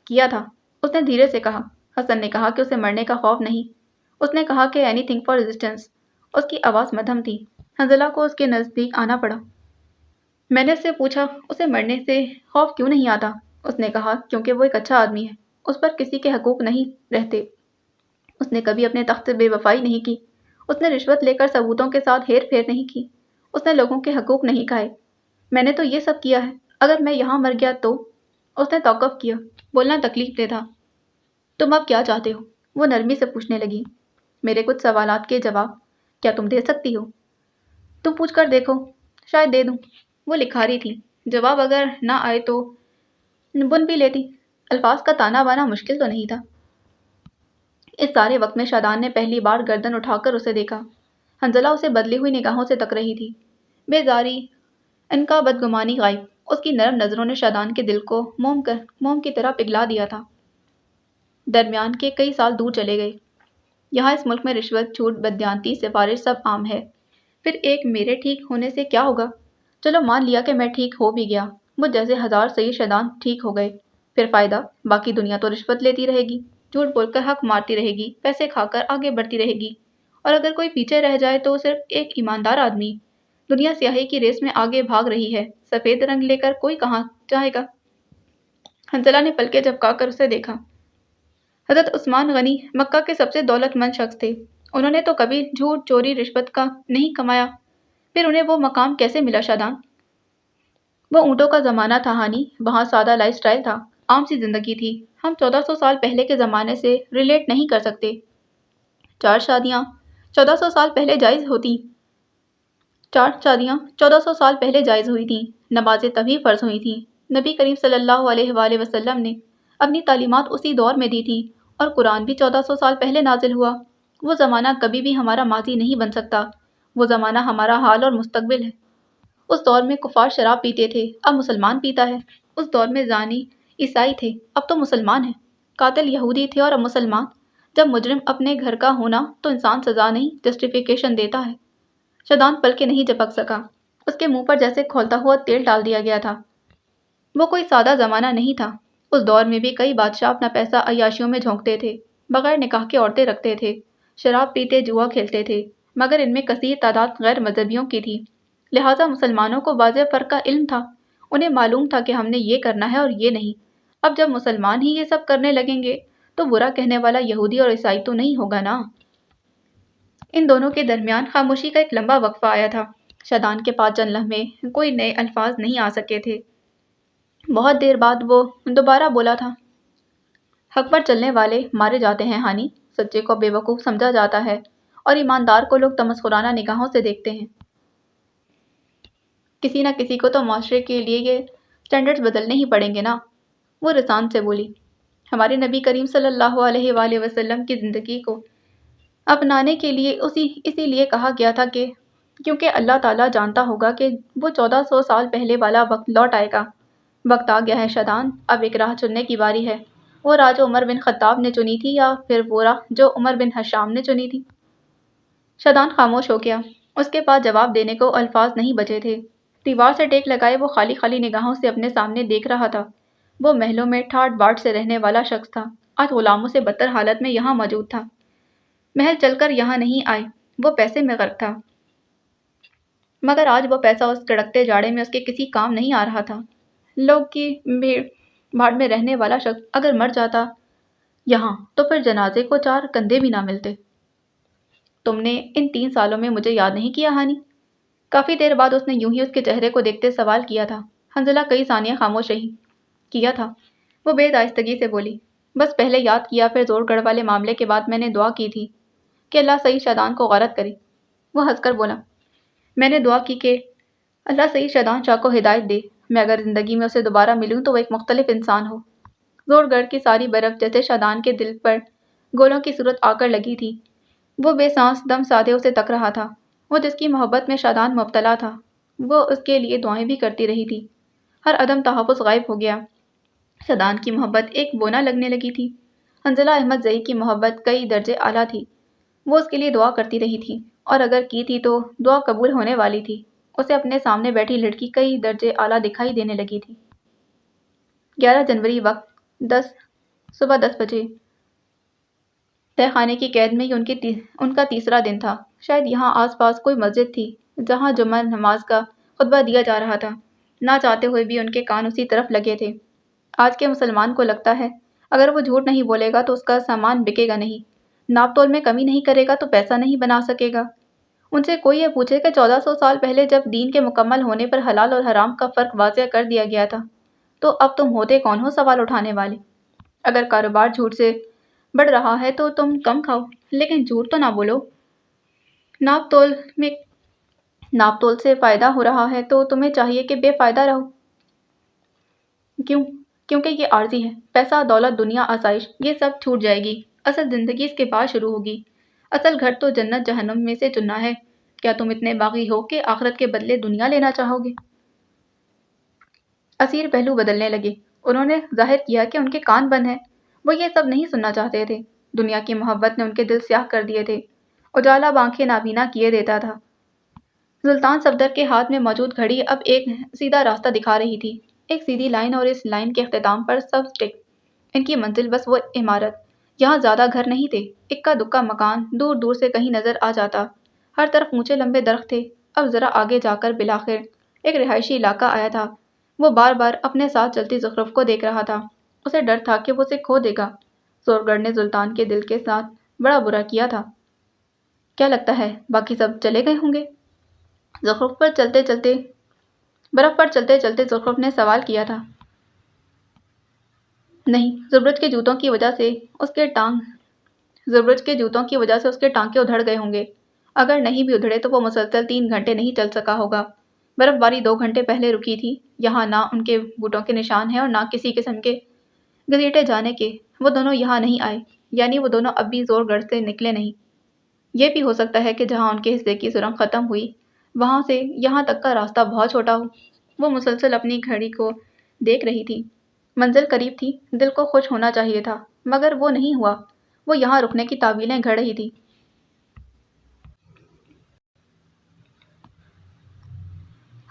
کیا تھا، اس نے دھیرے سے کہا۔ حسن نے کہا کہ اسے مرنے کا خوف نہیں۔ اس نے کہا کہ اینی تھنگ فار ریزسٹنس۔ اس کی آواز مدھم تھی۔ حنزلہ کو اس کے نزدیک آنا پڑا۔ میں نے اس سے پوچھا اسے مرنے سے خوف کیوں نہیں آتا؟ اس نے کہا کیونکہ وہ ایک اچھا آدمی ہے، اس پر کسی کے حقوق نہیں رہتے۔ اس نے کبھی اپنے تخت سے بے وفائی نہیں کی، اس نے رشوت لے کر ثبوتوں کے ساتھ ہیر پھیر نہیں کی، اس نے لوگوں کے حقوق نہیں کھائے۔ میں نے تو یہ سب کیا ہے، اگر میں یہاں مر گیا تو؟ اس نے توقف کیا، بولنا تکلیف دہ تھا۔ تم اب کیا چاہتے ہو؟ وہ نرمی سے پوچھنے لگی۔ میرے کچھ سوالات کے جواب کیا تم دے سکتی ہو؟ تم پوچھ کر دیکھو، شاید دے دوں۔ وہ لکھاری تھی، جواب اگر نہ آئے تو بن بھی لیتی۔ الفاظ کا تانا بانا مشکل تو نہیں تھا۔ اس سارے وقت میں شادان نے پہلی بار گردن اٹھا کر اسے دیکھا۔ حنزلہ اسے بدلی ہوئی نگاہوں سے تک رہی تھی، بیزاری، ان کا بدگمانی غائب۔ اس کی نرم نظروں نے شادان کے دل کو موم کی طرح پگھلا دیا تھا۔ درمیان کے کئی سال دور چلے گئے۔ یہاں اس ملک میں رشوت، جھوٹ، بددیانتی، سفارش سب عام ہے۔ پھر ایک میرے ٹھیک ہونے سے کیا ہوگا؟ چلو مان لیا کہ میں ٹھیک ہو بھی گیا، مجھ جیسے ہزار سید شادان ٹھیک ہو گئے، پھر فائدہ؟ باقی دنیا تو رشوت لیتی رہے گی، جھوٹ بول کر حق مارتی رہے گی، پیسے کھا کر آگے بڑھتی رہے گی، اور اگر کوئی پیچھے رہ جائے تو صرف ایک ایماندار آدمی۔ دنیا سیاہی کی ریس میں آگے بھاگ رہی ہے، سفید رنگ لے کر کوئی کہاں جائے گا؟ حنزلہ نے پلکیں جھپکا کر اسے دیکھا۔ حضرت عثمان غنی مکہ کے سب سے دولت مند شخص تھے، انہوں نے تو کبھی جھوٹ، چوری، رشوت کا نہیں کمایا، پھر انہیں وہ مقام کیسے ملا شادان؟ وہ اونٹوں کا زمانہ تھا ہانی، وہاں سادہ لائف سٹائل تھا، عام سی زندگی تھی۔ ہم 1400 سال پہلے کے زمانے سے ریلیٹ نہیں کر سکتے۔ 4 شادیاں 1400 سال پہلے جائز ہوئی تھیں، نمازیں تبھی فرض ہوئی تھیں، نبی کریم صلی اللہ علیہ وآلہ وسلم نے اپنی تعلیمات اسی دور میں دی تھی، اور قرآن بھی 1400 سال پہلے نازل ہوا۔ وہ زمانہ کبھی بھی ہمارا ماضی نہیں بن سکتا، وہ زمانہ ہمارا حال اور مستقبل ہے۔ اس دور میں کفار شراب پیتے تھے، اب مسلمان پیتا ہے۔ اس دور میں زانی عیسائی تھے، اب تو مسلمان ہیں۔ قاتل یہودی تھے اور اب مسلمان۔ جب مجرم اپنے گھر کا ہونا تو انسان سزا نہیں جسٹیفیکیشن دیتا ہے۔ شادان پل کے نہیں جھپک سکا، اس کے منہ پر جیسے کھولتا ہوا تیل ڈال دیا گیا تھا۔ وہ کوئی سادہ زمانہ نہیں تھا۔ اس دور میں بھی کئی بادشاہ اپنا پیسہ عیاشیوں میں جھونکتے تھے، بغیر نکاح کے عورتیں رکھتے تھے، شراب پیتے، جوا کھیلتے تھے، مگر ان میں کثیر تعداد غیر مذہبیوں کی تھی۔ لہٰذا مسلمانوں کو واضح فرق کا علم تھا۔ انہیں معلوم تھا کہ ہم نے یہ کرنا ہے اور یہ نہیں۔ اب جب مسلمان ہی یہ سب کرنے لگیں گے تو برا کہنے والا یہودی اور عیسائی تو نہیں ہوگا نا۔ ان دونوں کے درمیان خاموشی کا ایک لمبا وقفہ آیا تھا۔ شادان کے پاس چند لمحے کوئی نئے الفاظ نہیں آ سکے تھے۔ بہت دیر بعد وہ دوبارہ بولا تھا، حق پر چلنے والے مارے جاتے ہیں ہانی، سچے کو بے وقوف سمجھا جاتا ہے اور ایماندار کو لوگ تمسخرانہ نگاہوں سے دیکھتے ہیں۔ کسی نہ کسی کو تو معاشرے کے لیے یہ سٹینڈرڈز بدلنے ہی پڑیں گے نا۔ وہ رسان سے بولی، ہمارے نبی کریم صلی اللہ علیہ وآلہ وسلم کی زندگی کو اپنانے کے لیے اسی لیے کہا گیا تھا کہ کیونکہ اللہ تعالیٰ جانتا ہوگا کہ وہ 1400 سال پہلے والا وقت لوٹ آئے گا۔ وقت آ گیا ہے شادان، اب ایک راہ چننے کی باری ہے۔ وہ راہ جو عمر بن خطاب نے چنی تھی یا پھر وہ راہ جو عمر بن حشام نے چنی تھی؟ شادان خاموش ہو گیا۔ اس کے پاس جواب دینے کو الفاظ نہیں بچے تھے۔ دیوار سے ٹیک لگائے وہ خالی خالی نگاہوں سے اپنے سامنے دیکھ رہا تھا۔ وہ محلوں میں ٹھاٹ باٹ سے رہنے والا شخص تھا، آج غلاموں سے بدتر حالت میں یہاں موجود تھا۔ محل چل کر یہاں نہیں آئے، وہ پیسے میں غرق تھا، مگر آج وہ پیسہ اس کڑکتے جاڑے میں اس کے کسی کام نہیں آ رہا تھا۔ لوگ کی بھیڑ بھاڑ میں رہنے والا شخص اگر مر جاتا یہاں تو پھر جنازے کو 4 کندھے بھی نہ ملتے۔ تم نے ان 3 سالوں میں مجھے یاد نہیں کیا ہانی؟ کافی دیر بعد اس نے یوں ہی اس کے چہرے کو دیکھتے سوال کیا تھا۔ حنزلہ کئی ثانیہ خاموش رہی۔ کیا تھا، وہ بے دائستگی سے بولی، بس پہلے یاد کیا، پھر زور گڑھ والے معاملے کے بعد میں نے دعا کی تھی کہ اللہ سعید شادان کو غارت کرے۔ وہ ہنس کر بولا، میں نے دعا کی کہ اللہ سعید شادان شاہ کو ہدایت دے، میں اگر زندگی میں اسے دوبارہ ملوں تو وہ ایک مختلف انسان ہو۔ زور گڑھ کی ساری برف جیسے شادان کے دل پر گولوں کی صورت آ کر لگی تھی۔ وہ بے سانس دم سادے اسے تک رہا تھا۔ وہ جس کی محبت میں شادان مبتلا تھا، وہ اس کے لیے دعائیں بھی کرتی رہی تھی۔ ہر عدم تحفظ غائب ہو گیا۔ شادان کی محبت ایک بونا لگنے لگی تھی۔ حنزلہ احمد زئی کی محبت کئی درجے اعلیٰ تھی۔ وہ اس کے لیے دعا کرتی رہی تھی، اور اگر کی تھی تو دعا قبول ہونے والی تھی۔ اسے اپنے سامنے بیٹھی لڑکی کئی درجے اعلیٰ دکھائی دینے لگی تھی۔ 11 جنوری، وقت صبح 10 بجے۔ تہہ خانے کی قید میں یہ ان کا تیسرا دن تھا۔ شاید یہاں آس پاس کوئی مسجد تھی جہاں جمعہ نماز کا خطبہ دیا جا رہا تھا۔ نہ چاہتے ہوئے بھی ان کے کان اسی طرف لگے تھے۔ آج کے مسلمان کو لگتا ہے اگر وہ جھوٹ نہیں بولے گا تو اس کا سامان بکے گا نہیں، ناپ تول میں کمی نہیں کرے گا تو پیسہ نہیں بنا سکے گا۔ ان سے کوئی یہ پوچھے کہ 1400 سال پہلے جب دین کے مکمل ہونے پر حلال اور حرام کا فرق واضح کر دیا گیا تھا تو اب تم ہوتے کون ہو سوال اٹھانے والے؟ اگر کاروبار جھوٹ سے بڑھ رہا ہے تو تم کم کھاؤ، لیکن جھوٹ تو نہ بولو۔ ناپ تول سے فائدہ ہو رہا ہے تو تمہیں چاہیے کہ بے فائدہ رہو۔ کیونکہ یہ عارضی ہے۔ پیسہ، دولت، دنیا، آسائش، یہ سب چھوٹ جائے گی۔ اصل زندگی اس کے بعد شروع ہوگی۔ اصل گھر تو جنت جہنم میں سے چننا ہے۔ کیا تم اتنے باغی ہو کہ آخرت کے بدلے دنیا لینا چاہو گے؟ اسیر پہلو بدلنے لگے۔ انہوں نے ظاہر کیا کہ ان کے کان بند ہیں۔ وہ یہ سب نہیں سننا چاہتے تھے۔ دنیا کی محبت نے ان کے دل سیاہ کر دیے تھے۔ اجالا آنکھیں نابینا کیے دیتا تھا۔ سلطان صفدر کے ہاتھ میں موجود گھڑی اب ایک سیدھا راستہ دکھا رہی تھی، ایک سیدھی لائن، اور اس لائن کے اختتام پر سبز ٹک۔ ان کی منزل بس وہ عمارت۔ یہاں زیادہ گھر نہیں تھے، اکا دکا مکان دور دور سے کہیں نظر آ جاتا۔ ہر طرف اونچے لمبے درخت تھے۔ اب ذرا آگے جا کر بالآخر ایک رہائشی علاقہ آیا تھا۔ وہ بار بار اپنے ساتھ چلتی زخرف کو دیکھ رہا تھا۔ اسے ڈر تھا کہ وہ اسے کھو دے گا۔ زورگڑھ نے سلطان کے دل کے ساتھ بڑا برا کیا تھا۔ کیا لگتا ہے باقی سب چلے گئے ہوں گے؟ برف پر چلتے چلتے زخرف نے سوال کیا تھا۔ نہیں، زبرج کے جوتوں کی وجہ سے اس کے ٹانکے ادھڑ گئے ہوں گے۔ اگر نہیں بھی ادھڑے تو وہ مسلسل 3 گھنٹے نہیں چل سکا ہوگا۔ برف باری 2 گھنٹے پہلے رکی تھی۔ یہاں نہ ان کے بوٹوں کے نشان ہیں اور نہ کسی قسم کے گھسیٹے جانے کے۔ وہ دونوں یہاں نہیں آئے، یعنی وہ دونوں اب بھی زور گڑھ سے نکلے نہیں۔ یہ بھی ہو سکتا ہے کہ جہاں ان کے حصے کی سرنگ ختم ہوئی وہاں سے یہاں تک کا راستہ بہت چھوٹا ہو۔ وہ مسلسل اپنی گھڑی کو دیکھ رہی تھی۔ منزل قریب تھی، دل کو خوش ہونا چاہیے تھا، مگر وہ نہیں ہوا۔ وہ یہاں رکنے کی تعویلیں گھڑ رہی تھی۔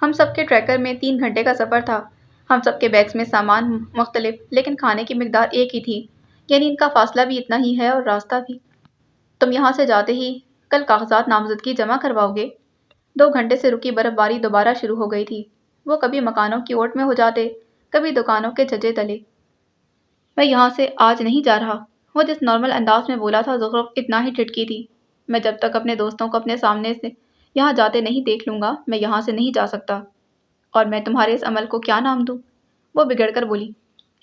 ہم سب کے ٹریکر میں 3 گھنٹے کا سفر تھا۔ ہم سب کے بیگز میں سامان مختلف لیکن کھانے کی مقدار ایک ہی تھی، یعنی ان کا فاصلہ بھی اتنا ہی ہے اور راستہ بھی۔ تم یہاں سے جاتے ہی کل کاغذات نامزدگی جمع کرواؤ گے؟ 2 گھنٹے سے رکی برف باری دوبارہ شروع ہو گئی تھی۔ وہ کبھی مکانوں کی اوٹ میں ہو جاتے، کبھی دکانوں کے چھجے تلے۔ میں یہاں سے آج نہیں جا رہا۔ وہ جس نارمل انداز میں بولا تھا زخرف اتنا ہی ٹھٹکی تھی۔ میں جب تک اپنے دوستوں کو اپنے سامنے سے یہاں جاتے نہیں دیکھ لوں گا میں یہاں سے نہیں جا سکتا۔ اور میں تمہارے اس عمل کو کیا نام دوں؟ وہ بگڑ کر بولی۔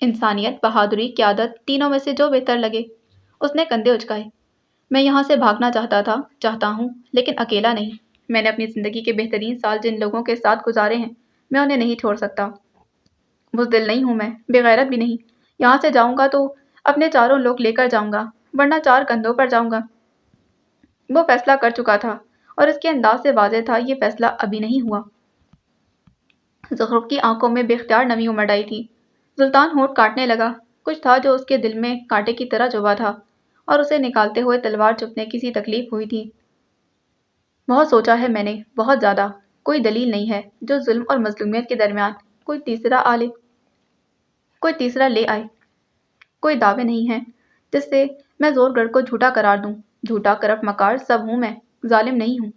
انسانیت، بہادری، قیادت، تینوں میں سے جو بہتر لگے۔ اس نے کندھے اچکائے۔ میں یہاں سے بھاگنا چاہتا ہوں لیکن اکیلا نہیں۔ میں نے اپنی زندگی کے بہترین سال جن لوگوں کے ساتھ گزارے ہیں میں انہیں نہیں چھوڑ سکتا۔ بزدل نہیں ہوں میں، بے غیرت بھی نہیں۔ یہاں سے جاؤں گا تو اپنے 4 لوگ لے کر جاؤں گا، ورنہ 4 کندھوں پر جاؤں گا۔ وہ فیصلہ کر چکا تھا اور اس کے انداز سے واضح تھا یہ فیصلہ ابھی نہیں ہوا۔ زخرف کی آنکھوں میں بے اختیار نمی امڑ آئی تھی۔ سلطان ہونٹ کاٹنے لگا۔ کچھ تھا جو اس کے دل میں کانٹے کی طرح چبھا تھا اور اسے نکالتے ہوئے تلوار چپنے کی سی تکلیف ہوئی تھی۔ بہت سوچا ہے میں نے، بہت زیادہ۔ کوئی دلیل نہیں ہے جو ظلم اور مظلومیت کے درمیان کوئی تیسرا لے آئے۔ کوئی دعوے نہیں ہیں جس سے میں زور گڑھ کو جھوٹا قرار دوں۔ جھوٹا، کرپٹ، مکار سب ہوں میں، ظالم نہیں ہوں۔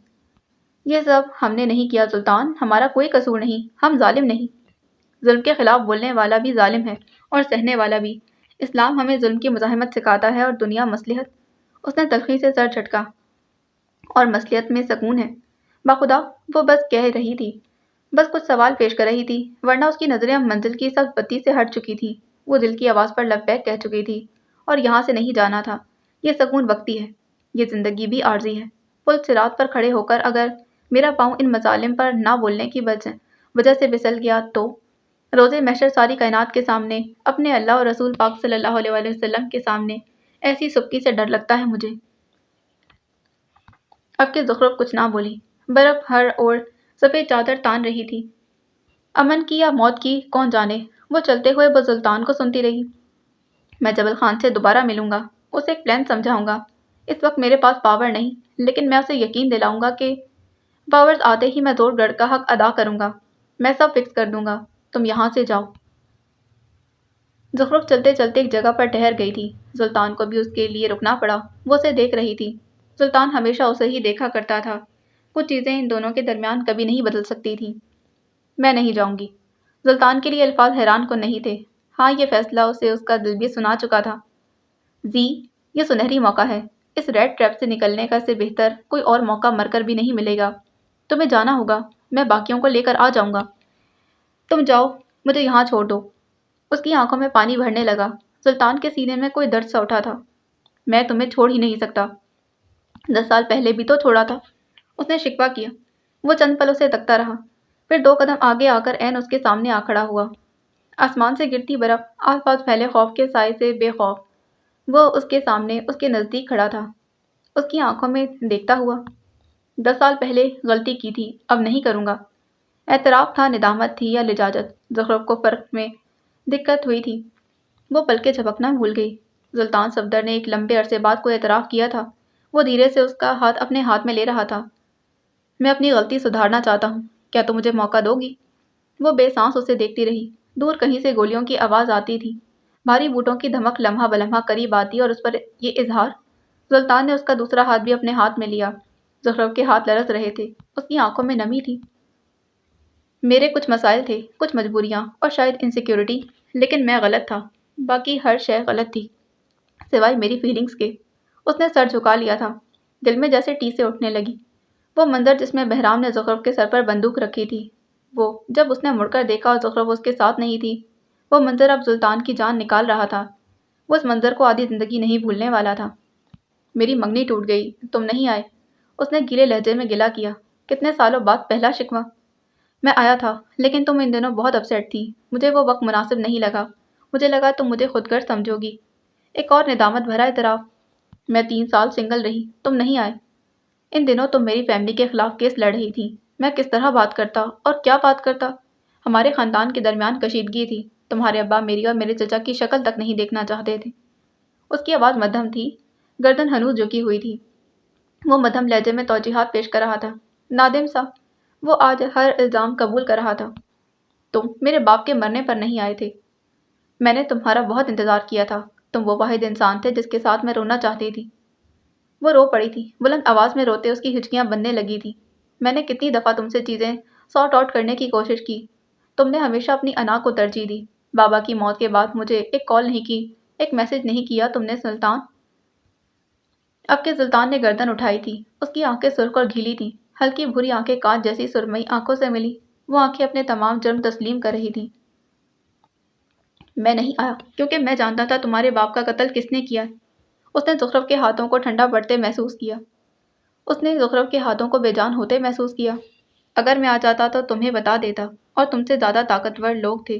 یہ سب ہم نے نہیں کیا سلطان، ہمارا کوئی قصور نہیں، ہم ظالم نہیں۔ ظلم کے خلاف بولنے والا بھی ظالم ہے اور سہنے والا بھی۔ اسلام ہمیں ظلم کی مزاحمت سکھاتا ہے اور دنیا مصلحت۔ اس نے تلخی سے سر جھٹکا۔ اور مصلحت میں سکون ہے۔ باخدا وہ بس کہہ رہی تھی، بس کچھ سوال پیش کر رہی تھی، ورنہ اس کی نظریں اب منزل کی سخت بتی سے ہٹ چکی تھی۔ وہ دل کی آواز پر لبیک کہہ چکی تھی اور یہاں سے نہیں جانا تھا۔ یہ سکون وقتی ہے، یہ زندگی بھی عارضی ہے۔ پل صراط پر کھڑے ہو کر اگر میرا پاؤں ان مظالم پر نہ بولنے کی وجہ سے پھسل گیا تو روز محشر ساری کائنات کے سامنے، اپنے اللہ اور رسول پاک صلی اللہ علیہ وآلہ وسلم کے سامنے ایسی سبکی سے ڈر لگتا ہے مجھے۔ اب کہ زخرف کچھ نہ بولی، برف ہر اور سفید چادر تان رہی تھی۔ امن کی یا موت کی کون جانے؟ وہ چلتے ہوئے سلطان کو سنتی رہی۔ میں جبل خان سے دوبارہ ملوں گا، اسے ایک پلان سمجھاؤں گا۔ اس وقت میرے پاس پاور نہیں، لیکن میں اسے یقین دلاؤں گا کہ پاورز آتے ہی میں زور گڑھ کا حق ادا کروں گا۔ میں سب فکس کر دوں گا، تم یہاں سے جاؤ۔ زخرف چلتے چلتے ایک جگہ پر ٹھہر گئی تھی۔ سلطان کو بھی اس کے لیے رکنا پڑا۔ وہ اسے دیکھ رہی تھی۔ سلطان ہمیشہ اسے ہی دیکھا کرتا تھا۔ کچھ چیزیں ان دونوں کے درمیان کبھی نہیں بدل سکتی تھیں۔ میں نہیں جاؤں گی۔ سلطان کے لیے الفاظ حیران کن نہیں تھے۔ ہاں، یہ فیصلہ اسے اس کا دل بھی سنا چکا تھا۔ یہ سنہری موقع ہے۔ اس ریڈ ٹریپ سے نکلنے کا سے بہتر کوئی اور موقع مر کر بھی نہیں ملے گا۔ تمہیں جانا ہوگا، میں باقیوں کو لے کر آ جاؤں گا۔ تم جاؤ، مجھے یہاں چھوڑ دو۔ اس کی آنکھوں میں پانی بھرنے لگا۔ سلطان کے سینے میں کوئی درد سا اٹھا تھا۔ میں تمہیں چھوڑ ہی نہیں سکتا۔ 10 سال پہلے بھی تو چھوڑا تھا، اس نے شکوہ کیا۔ وہ چند پل اسے تکتا رہا، پھر 2 قدم آگے آ کر عین اس کے سامنے آ کھڑا ہوا۔ آسمان سے گرتی برف، آس پاس پھیلے خوف کے سائے سے بے خوف، وہ اس کے سامنے، اس کے نزدیک کھڑا تھا، اس کی آنکھوں میں دیکھتا ہوا۔ 10 سال پہلے غلطی کی تھی، اب نہیں کروں گا۔ اعتراف تھا، ندامت تھی یا لجاجت؟ زخرف کو فرق میں دقت ہوئی تھی۔ وہ پلکیں جھپکنا بھول گئی۔ سلطان صفدر نے ایک لمبے عرصے بعد کوئی اعتراف کیا تھا۔ وہ دھیرے سے اس کا ہاتھ اپنے ہاتھ میں لے رہا تھا۔ میں اپنی غلطی سدھارنا چاہتا ہوں، کیا تم مجھے موقع دو گی؟ وہ بے سانس اسے دیکھتی رہی۔ دور کہیں سے گولیوں کی آواز آتی تھی، بھاری بوٹوں کی دھمک لمحہ بلمحہ قریب آتی اور اس پر یہ اظہار۔ سلطان نے اس کا دوسرا ہاتھ بھی اپنے ہاتھ میں لیا۔ زخرف کے ہاتھ لرز رہے تھے، اس کی آنکھوں میں نمی تھی۔ میرے کچھ مسائل تھے، کچھ مجبوریاں اور شاید انسیکیورٹی، لیکن میں غلط تھا۔ باقی ہر شے غلط تھی سوائے میری فیلنگز کے۔ اس نے سر جھکا لیا تھا۔ دل میں جیسے ٹیسیں اٹھنے لگی۔ وہ منظر جس میں بہرام نے زخرف کے سر پر بندوق رکھی تھی، وہ جب اس نے مڑ کر دیکھا اور زخرف اس کے ساتھ نہیں تھی، وہ منظر اب سلطان کی جان نکال رہا تھا۔ وہ اس منظر کو آدھی زندگی نہیں بھولنے والا تھا۔ میری منگنی ٹوٹ گئی، تم نہیں آئے، اس نے گیلے لہجے میں گلا کیا۔ کتنے سالوں بعد پہلا شکوہ۔ میں آیا تھا، لیکن تم ان دنوں بہت اپسیٹ تھی، مجھے وہ وقت مناسب نہیں لگا۔ مجھے لگا تم مجھے خود غرض سمجھو گی۔ ایک اور ندامت بھرا اعتراف، میں 3 سال سنگل رہی، تم نہیں آئے۔ ان دنوں تم میری فیملی کے خلاف کیس لڑ رہی تھی۔ میں کس طرح بات کرتا اور کیا بات کرتا؟ ہمارے خاندان کے درمیان کشیدگی تھی۔ تمہارے ابا میری اور میرے چچا کی شکل تک نہیں دیکھنا چاہتے تھے۔ اس کی آواز مدھم تھی، گردن ہنوز جھکی ہوئی تھی۔ وہ مدھم لہجے میں توجیحات پیش کر رہا تھا۔ نادم سا، وہ آج ہر الزام قبول کر رہا تھا۔ تم میرے باپ کے مرنے پر نہیں آئے تھے۔ میں نے تمہارا بہت انتظار کیا تھا۔ تم وہ واحد انسان تھے جس کے ساتھ میں رونا چاہتی تھی۔ وہ رو پڑی تھی، بلند آواز میں روتے اس کی ہچکیاں بننے لگی تھی۔ میں نے کتنی دفعہ تم سے چیزیں سارٹ آؤٹ کرنے کی کوشش کی، تم نے ہمیشہ اپنی انا کو ترجیح دی۔ بابا کی موت کے بعد مجھے ایک کال نہیں کی، ایک میسج نہیں کیا تم نے سلطان۔ اب کے سلطان نے گردن اٹھائی تھی، اس کی آنکھیں سرخ اور گھیلی تھیں، ہلکی بھوری آنکھیں کانچ جیسی سرمئی آنکھوں سے ملی، وہ آنکھیں اپنے تمام جرم تسلیم کر رہی تھیں۔ میں نہیں آیا کیونکہ میں جانتا تھا تمہارے باپ کا قتل کس نے کیا ہے۔ اس نے زخرف کے ہاتھوں کو ٹھنڈا پڑتے محسوس کیا۔ اس نے زخرف کے ہاتھوں کو بے جان ہوتے محسوس کیا۔ اگر میں آ جاتا تو تمہیں بتا دیتا، اور تم سے زیادہ طاقتور لوگ تھے،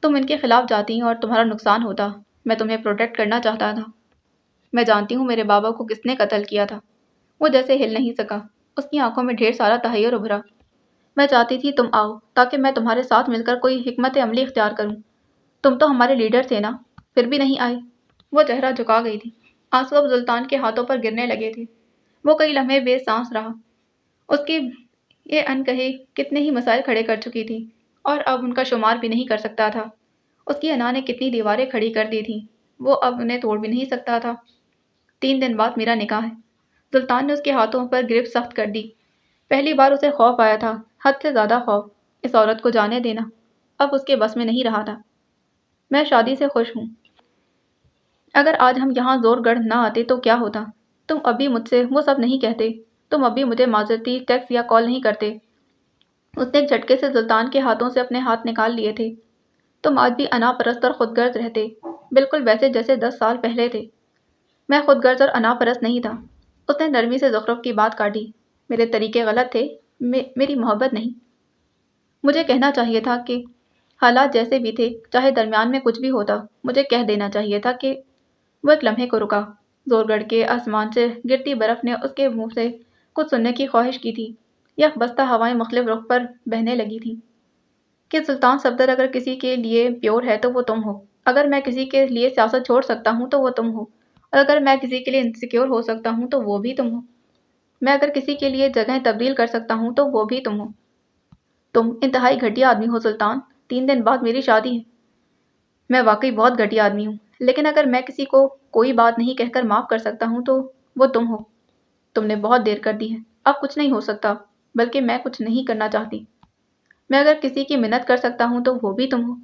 تم ان کے خلاف جاتی اور تمہارا نقصان ہوتا۔ میں تمہیں پروٹیکٹ کرنا چاہتا تھا۔ میں جانتی ہوں میرے بابا کو کس نے قتل کیا تھا۔ وہ جیسے ہل نہیں سکا، اس کی آنکھوں میں ڈھیر سارا تحیر ابھرا۔ میں چاہتی تھی تم آؤ تاکہ میں تمہارے ساتھ مل کر کوئی حکمت عملی اختیار کروں۔ تم تو ہمارے لیڈر تھے نا، پھر بھی نہیں آئے۔ وہ چہرہ جھکا گئی تھی، آنسو اب سلطان کے ہاتھوں پر گرنے لگے تھے۔ وہ کئی لمحے بے سانس رہا۔ اس کی یہ انکہے کتنے ہی مسائل کھڑے کر چکی تھی، اور اب ان کا شمار بھی نہیں کر سکتا تھا۔ اس کی انا نے کتنی دیواریں کھڑی کر دی تھیں، وہ اب انہیں توڑ بھی نہیں سکتا تھا۔ 3 دن بعد میرا نکاح ہے۔ سلطان نے اس کے ہاتھوں پر گرفت سخت کر دی۔ پہلی بار اسے خوف آیا تھا، حد سے زیادہ خوف۔ اس عورت کو جانے دینا اب اس کے بس میں نہیں رہا تھا۔ میں شادی سے خوش ہوں۔ اگر آج ہم یہاں زور گڑھ نہ آتے تو کیا ہوتا؟ تم ابھی مجھ سے وہ سب نہیں کہتے، تم ابھی مجھے معذرتی ٹیکسٹ یا کال نہیں کرتے۔ اس نے ایک جھٹکے سے سلطان کے ہاتھوں سے اپنے ہاتھ نکال لیے تھے۔ تم آج بھی انا پرست اور خود غرض رہتے، بالکل ویسے جیسے 10 سال پہلے تھے۔ میں خود غرض اور انا پرست نہیں تھا۔ اس نے نرمی سے زخرف کی بات کاٹی۔ میرے طریقے غلط تھے، میری محبت نہیں۔ مجھے کہنا چاہیے تھا کہ حالات جیسے بھی تھے، چاہے درمیان میں کچھ بھی ہوتا، مجھے کہہ دینا چاہیے تھا کہ… وہ ایک لمحے کو رکا۔ زور گڑھ کے آسمان سے گرتی برف نے اس کے منہ سے کچھ سننے کی خواہش کی تھی۔ یک بستہ ہوائیں مختلف رخ پر بہنے لگی تھیں کہ سلطان صفدر اگر کسی کے لیے پیور ہے تو وہ تم ہو۔ اگر میں کسی کے لیے سیاست چھوڑ سکتا ہوں تو وہ تم ہو، اور اگر میں کسی کے لیے انسیکیور ہو سکتا ہوں تو وہ بھی تم ہو۔ میں اگر کسی کے لیے جگہیں تبدیل کر سکتا ہوں تو وہ بھی تم ہو۔ تم انتہائی گھٹیا آدمی ہو سلطان۔ 3 دن بعد میری شادی ہے۔ میں واقعی بہت گھٹیا آدمی ہوں، لیکن اگر میں کسی کو کوئی بات نہیں کہہ کر معاف کر سکتا ہوں تو وہ تم ہو۔ تم نے بہت دیر کر دی ہے، اب کچھ نہیں ہو سکتا، بلکہ میں کچھ نہیں کرنا چاہتی۔ میں اگر کسی کی منت کر سکتا ہوں تو وہ بھی تم ہو۔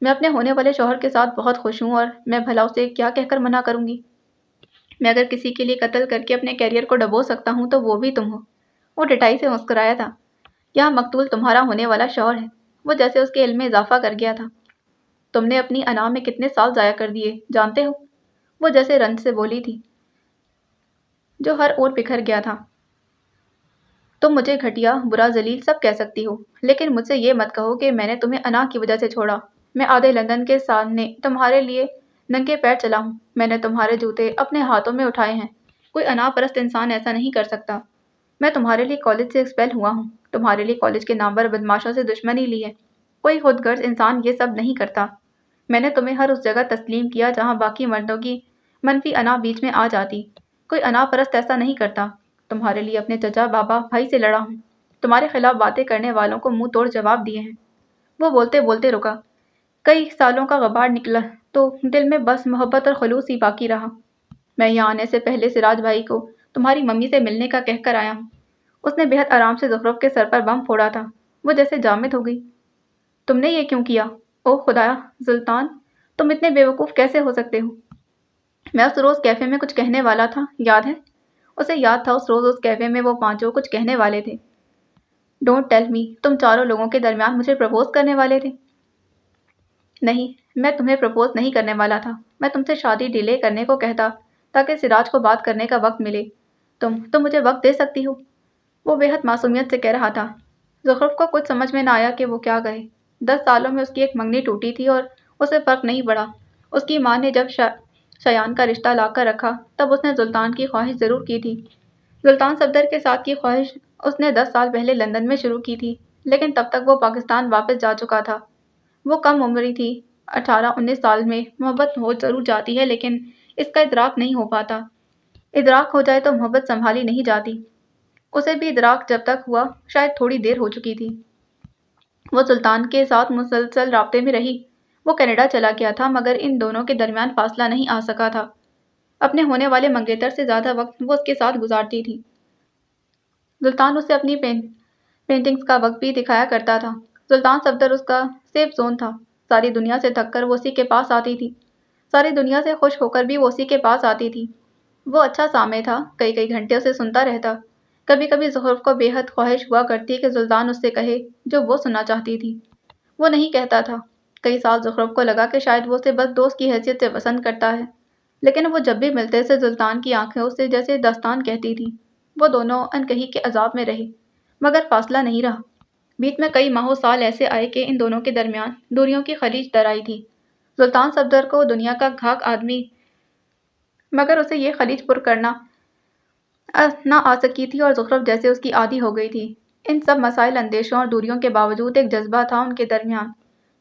میں اپنے ہونے والے شوہر کے ساتھ بہت خوش ہوں، اور میں بھلا اسے کیا کہہ کر منع کروں گی؟ میں اگر کسی کے لیے قتل کر کے اپنے کیریئر کو ڈبو سکتا ہوں تو وہ بھی تم ہو۔ وہ ٹٹائی سے مسکرایا تھا۔ یہاں مقتول تمہارا ہونے والا شوہر ہے۔ وہ جیسے اس کے علم میں اضافہ کر گیا تھا۔ تم نے اپنی انا میں کتنے سال ضائع کر دیے جانتے ہو؟ وہ جیسے رنج سے بولی تھی، جو ہر اور بکھر گیا تھا۔ تم مجھے گھٹیا، برا، ذلیل سب کہہ سکتی ہو، لیکن مجھ سے یہ مت کہو کہ میں نے تمہیں انا کی وجہ سے چھوڑا۔ میں آدھے لندن کے سامنے تمہارے لیے ننگے پیر چلا ہوں۔ میں نے تمہارے جوتے اپنے ہاتھوں میں اٹھائے ہیں۔ کوئی انا پرست انسان ایسا نہیں کر سکتا۔ میں تمہارے لیے کالج سے ایکسپیل ہوا ہوں، تمہارے لیے کالج کے نامور بدماشوں سے دشمنی لی ہے۔ کوئی خود غرض انسان یہ سب نہیں کرتا۔ میں نے تمہیں ہر اس جگہ تسلیم کیا جہاں باقی مردوں کی منفی انا بیچ میں آ جاتی۔ کوئی انا پرست ایسا نہیں کرتا۔ تمہارے لیے اپنے چچا، بابا، بھائی سے لڑا ہوں۔ تمہارے خلاف باتیں کرنے والوں کو منہ توڑ جواب دیے ہیں۔ وہ بولتے بولتے رکا۔ کئی سالوں کا غبار نکلا تو دل میں بس محبت اور خلوص ہی باقی رہا۔ میں یہاں آنے سے پہلے سراج بھائی کو تمہاری ممی سے ملنے کا کہہ کر آیا ہوں۔ اس نے بہت آرام سے زخرف کے سر پر بم پھوڑا تھا۔ وہ جیسے جامد ہو گئی۔ تم نے یہ کیوں کیا؟ اوہ خدایا، سلطان، تم اتنے بے وقوف کیسے ہو سکتے ہو؟ میں اس روز کیفے میں کچھ کہنے والا تھا، یاد ہے؟ اسے یاد تھا اس روز اس کیفے میں وہ پانچوں کچھ کہنے والے تھے۔ ڈونٹ ٹیل می، تم چاروں لوگوں کے درمیان مجھے پرپوز کرنے والے تھے؟ نہیں، میں تمہیں پرپوز نہیں کرنے والا تھا۔ میں تم سے شادی ڈیلے کرنے کو کہتا تاکہ سراج کو بات کرنے کا وقت ملے۔ تم مجھے وقت دے سکتی ہو؟ وہ بے حد معصومیت سے کہہ رہا تھا۔ زخرف کو کچھ سمجھ میں نہ آیا کہ وہ کیا کہے۔ 10 سالوں میں اس کی ایک منگنی ٹوٹی تھی اور اسے فرق نہیں پڑا۔ اس کی ماں نے جب شایان کا رشتہ لا کر رکھا تب اس نے سلطان کی خواہش ضرور کی تھی۔ سلطان صفدر کے ساتھ کی خواہش اس نے 10 سال پہلے لندن میں شروع کی تھی، لیکن تب تک وہ پاکستان واپس جا چکا تھا۔ وہ کم عمری تھی، 18-19 سال میں محبت ہو ضرور جاتی ہے، لیکن اس کا ادراک نہیں ہو پاتا۔ ادراک ہو جائے تو محبت سنبھالی نہیں جاتی۔ اسے بھی ادراک جب تک ہوا شاید تھوڑی دیر ہو چکی تھی۔ وہ سلطان کے ساتھ مسلسل رابطے میں رہی۔ وہ کینیڈا چلا گیا تھا مگر ان دونوں کے درمیان فاصلہ نہیں آ سکا تھا۔ اپنے ہونے والے منگیتر سے زیادہ وقت وہ اس کے ساتھ گزارتی تھی۔ سلطان اسے اپنی پینٹنگز کا وقت بھی دکھایا کرتا تھا۔ سلطان صفدر اس کا سیف زون تھا۔ ساری دنیا سے تھک کر وہ اسی کے پاس آتی تھی۔ ساری دنیا سے خوش ہو کر بھی وہ اسی کے پاس آتی تھی۔ وہ اچھا سامع تھا، کئی کئی گھنٹے اسے سنتا رہتا۔ کبھی کبھی زخرف کو بے حد خواہش ہوا کرتی کہ سلطان اس سے کہے جو وہ سننا چاہتی تھی۔ وہ نہیں کہتا تھا۔ کئی سال زخرف کو لگا کہ شاید وہ اسے بس دوست کی حیثیت سے پسند کرتا ہے، لیکن وہ جب بھی ملتے سے سلطان کی آنکھیں اسے جیسے داستان کہتی تھی۔ وہ دونوں انکہی کے عذاب میں رہے، مگر فاصلہ نہیں رہا۔ بیچ میں کئی ماہ و سال ایسے آئے کہ ان دونوں کے درمیان دوریوں کی خلیج در آئی تھی۔ سلطان صفدر کو دنیا کا گھاک آدمی، مگر اسے یہ خلیج پر کرنا نہ آ سکی تھی، اور زخرف جیسے اس کی عادی ہو گئی تھی۔ ان سب مسائل، اندیشوں اور دوریوں کے باوجود ایک جذبہ تھا ان کے درمیان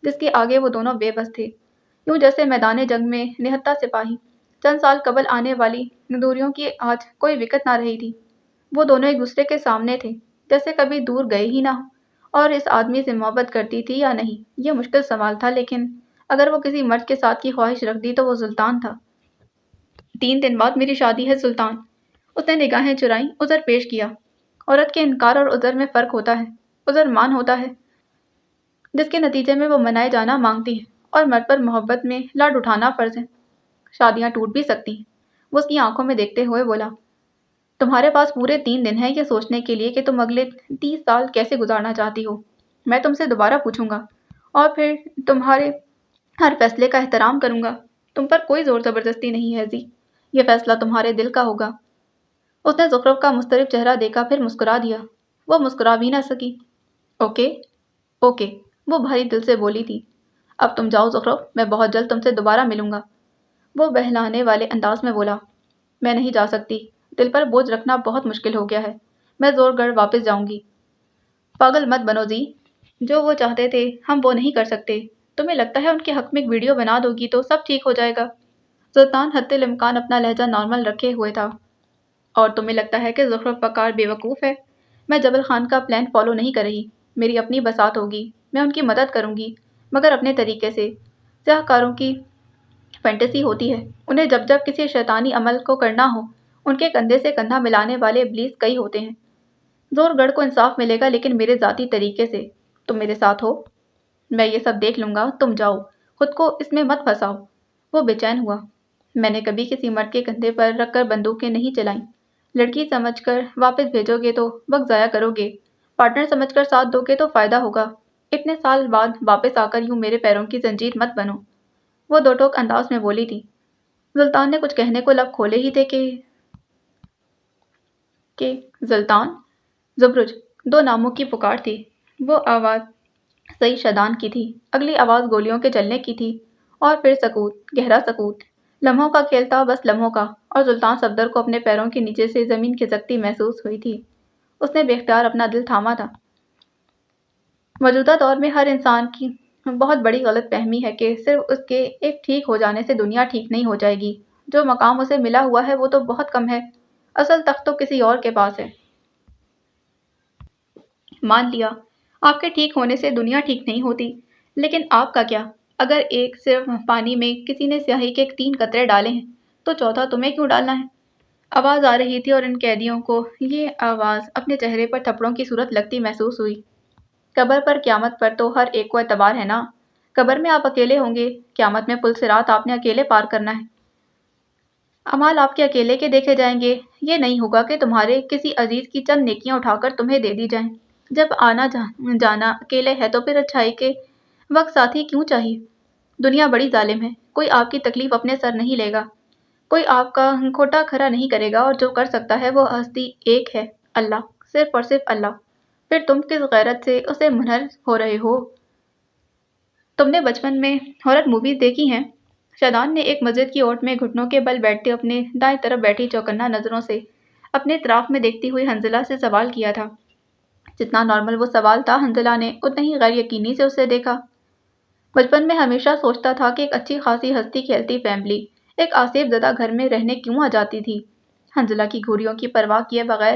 جس کے آگے وہ دونوں بے بس تھے، یوں جیسے میدان جنگ میں نہتہ سپاہی۔ چند سال قبل آنے والی دوریوں کی آج کوئی وقت نہ رہی تھی۔ وہ دونوں ایک دوسرے کے سامنے تھے، جیسے کبھی دور گئے ہی نہ ہوں۔ اور اس آدمی سے محبت کرتی تھی یا نہیں، یہ مشکل سوال تھا، لیکن اگر وہ کسی مرد کے ساتھ کی خواہش رکھتی تو وہ سلطان تھا۔ 3 دن بعد میری شادی ہے سلطان۔ اس نے نگاہیں چرائیں، عذر پیش کیا۔ عورت کے انکار اور عذر میں فرق ہوتا ہے۔ عذر مان ہوتا ہے جس کے نتیجے میں وہ منائے جانا مانگتی ہے، اور مرد پر محبت میں لاڈ اٹھانا فرض ہے۔ شادیاں ٹوٹ بھی سکتی ہیں۔ وہ اس کی آنکھوں میں دیکھتے ہوئے بولا، تمہارے پاس پورے 3 دن ہیں یہ سوچنے کے لیے کہ تم اگلے 30 سال کیسے گزارنا چاہتی ہو۔ میں تم سے دوبارہ پوچھوں گا، اور پھر تمہارے ہر فیصلے کا احترام کروں گا۔ تم پر کوئی زور زبردستی نہیں ہے زی، یہ فیصلہ تمہارے دل کا ہوگا۔ اس نے زخرف کا مضطرب چہرہ دیکھا، پھر مسکرا دیا۔ وہ مسکرا بھی نہ سکی۔ اوکے اوکے، وہ بھاری دل سے بولی تھی۔ اب تم جاؤ زخرف، میں بہت جلد تم سے دوبارہ ملوں گا۔ وہ بہلانے والے انداز میں بولا، میں نہیں جا سکتی، دل پر بوجھ رکھنا بہت مشکل ہو گیا ہے، میں زور گڑھ واپس جاؤں گی۔ پاگل مت بنو زی، جو وہ چاہتے تھے ہم وہ نہیں کر سکتے۔ تمہیں لگتا ہے ان کے حق میں ایک ویڈیو بنا دو گی تو سب ٹھیک ہو جائے گا؟ سلطان حتی الامکان اپنا لہجہ نارمل رکھے ہوئے تھا۔ اور تمہیں لگتا ہے کہ زخرف بکار بے وقوف ہے؟ میں جبل خان کا پلان فالو نہیں کر رہی، میری اپنی بساط ہوگی، میں ان کی مدد کروں گی، مگر اپنے طریقے سے۔ سیاہ کاروں کی فینٹیسی ہوتی ہے، انہیں جب جب کسی شیطانی عمل کو کرنا ہو، ان کے کندھے سے کندھا ملانے والے ابلیس کئی ہوتے ہیں۔ زور گڑھ کو انصاف ملے گا، لیکن میرے ذاتی طریقے سے۔ تم میرے ساتھ ہو؟ میں یہ سب دیکھ لوں گا، تم جاؤ، خود کو اس میں مت پھنساؤ۔ وہ بے چین ہوا۔ میں نے کبھی کسی مرد کے کندھے پر رکھ کر بندوقیں نہیں چلائیں۔ لڑکی سمجھ کر واپس بھیجو گے تو وقت ضائع کرو گے، پارٹنر سمجھ کر ساتھ دو گے تو فائدہ ہوگا۔ اتنے سال بعد واپس آ کر یوں میرے پیروں کی زنجیر مت بنو۔ وہ دو ٹوک انداز میں بولی تھی۔ سلطان نے کچھ کہنے کو لب کھولے ہی تھے کہ سلطان زبرج، 2 ناموں کی پکار تھی۔ وہ آواز سعید شادان کی تھی، اگلی آواز گولیوں کے چلنے کی تھی، اور پھر سکوت، گہرا سکوت۔ لمحوں کا کھیل تھا، بس لمحوں کا، اور سلطان صفدر کو اپنے پیروں کے نیچے سے زمین کھسکتی محسوس ہوئی تھی۔ اس نے بے اختیار اپنا دل تھاما تھا۔ موجودہ دور میں ہر انسان کی بہت بڑی غلط فہمی ہے کہ صرف اس کے ایک ٹھیک ہو جانے سے دنیا ٹھیک نہیں ہو جائے گی۔ جو مقام اسے ملا ہوا ہے وہ تو بہت کم ہے، اصل تخت تو کسی اور کے پاس ہے۔ مان لیا، آپ کے ٹھیک ہونے سے دنیا ٹھیک نہیں ہوتی، لیکن آپ کا کیا؟ اگر ایک صرف پانی میں کسی نے سیاہی کے 3 قطرے ڈالے ہیں تو چوتھا تمہیں کیوں ڈالنا ہے؟ آواز آ رہی تھی، اور ان قیدیوں کو یہ آواز اپنے چہرے پر تھپڑوں کی صورت لگتی محسوس ہوئی۔ قبر پر قیامت پر تو ہر ایک کو اعتبار ہے نا۔ قبر میں آپ اکیلے ہوں گے، قیامت میں پل صراط آپ نے اکیلے پار کرنا ہے۔ اعمال آپ کے اکیلے کے دیکھے جائیں گے، یہ نہیں ہوگا کہ تمہارے کسی عزیز کی چند نیکیاں اٹھا کر تمہیں دے دی جائیں۔ جب آنا جانا اکیلے ہے تو پھر اچھائی کے وقت ساتھی کیوں چاہیے؟ دنیا بڑی ظالم ہے، کوئی آپ کی تکلیف اپنے سر نہیں لے گا، کوئی آپ کا کھوٹا کھرا نہیں کرے گا، اور جو کر سکتا ہے وہ ہستی ایک ہے، اللہ، صرف اور صرف اللہ۔ پھر تم کس غیرت سے اسے منحرف ہو رہے ہو؟ تم نے بچپن میں ہارر موویز دیکھی ہیں؟ شادان نے ایک مسجد کی اوٹ میں گھٹنوں کے بل بیٹھتے اپنے دائیں طرف بیٹھی چوکنا نظروں سے اپنے اطراف میں دیکھتی ہوئی حنزلہ سے سوال کیا تھا۔ جتنا نارمل وہ سوال تھا، حنزلہ نے اتنا ہی غیر یقینی سے اسے دیکھا۔ بچپن میں ہمیشہ سوچتا تھا کہ ایک اچھی خاصی ہستی کھیلتی فیملی ایک آسیب زدہ گھر میں رہنے کیوں آ جاتی تھی۔ حنزلہ کی گھوریوں کی پرواہ کیے بغیر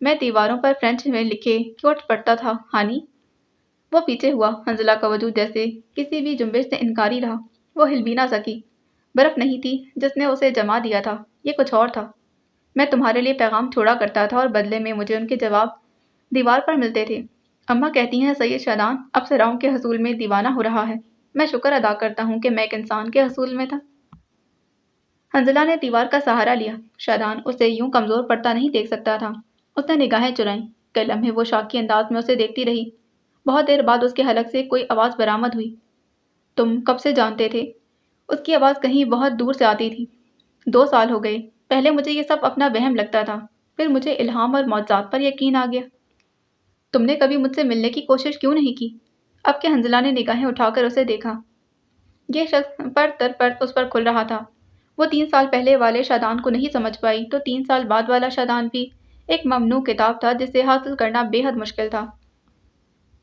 میں دیواروں پر فرینچ میں لکھے کوٹ پڑھتا تھا ہانی۔ وہ پیچھے ہوا، حنزلہ کا وجود جیسے کسی بھی جنبش سے انکاری رہا۔ وہ ہل بھی نہ سکی۔ برف نہیں تھی جس نے اسے جما دیا تھا، یہ کچھ اور تھا۔ میں تمہارے لیے پیغام چھوڑا کرتا تھا اور بدلے میں مجھے ان کے جواب دیوار پر ملتے تھے۔ اماں کہتی ہیں سید شادان اپسراؤں کے حصول میں دیوانہ ہو رہا ہے۔ میں شکر ادا کرتا ہوں کہ میں ایک انسان کے حصول میں تھا۔ حنزلہ نے دیوار کا سہارا لیا۔ شادان اسے یوں کمزور پڑتا نہیں دیکھ سکتا تھا۔ اس نے نگاہیں چرائیں۔ کئی لمحے وہ شاکی انداز میں اسے دیکھتی رہی۔ بہت دیر بعد اس کے حلق سے کوئی آواز برآمد ہوئی۔ تم کب سے جانتے تھے؟ اس کی آواز کہیں بہت دور سے آتی تھی۔ 2 سال ہو گئے۔ پہلے مجھے یہ سب اپنا وہم لگتا تھا، پھر مجھے الہام اور معجزات پر یقین آ گیا۔ تم نے کبھی مجھ سے ملنے کی کوشش کیوں نہیں کی؟ اب کہ حنزلہ نے نگاہیں اٹھا کر اسے دیکھا۔ یہ شخص پر اس پر کھل رہا تھا۔ وہ 3 سال پہلے والے شادان کو نہیں سمجھ پائی تو 3 سال بعد والا شادان بھی ایک ممنوع کتاب تھا جسے حاصل کرنا بے حد مشکل تھا۔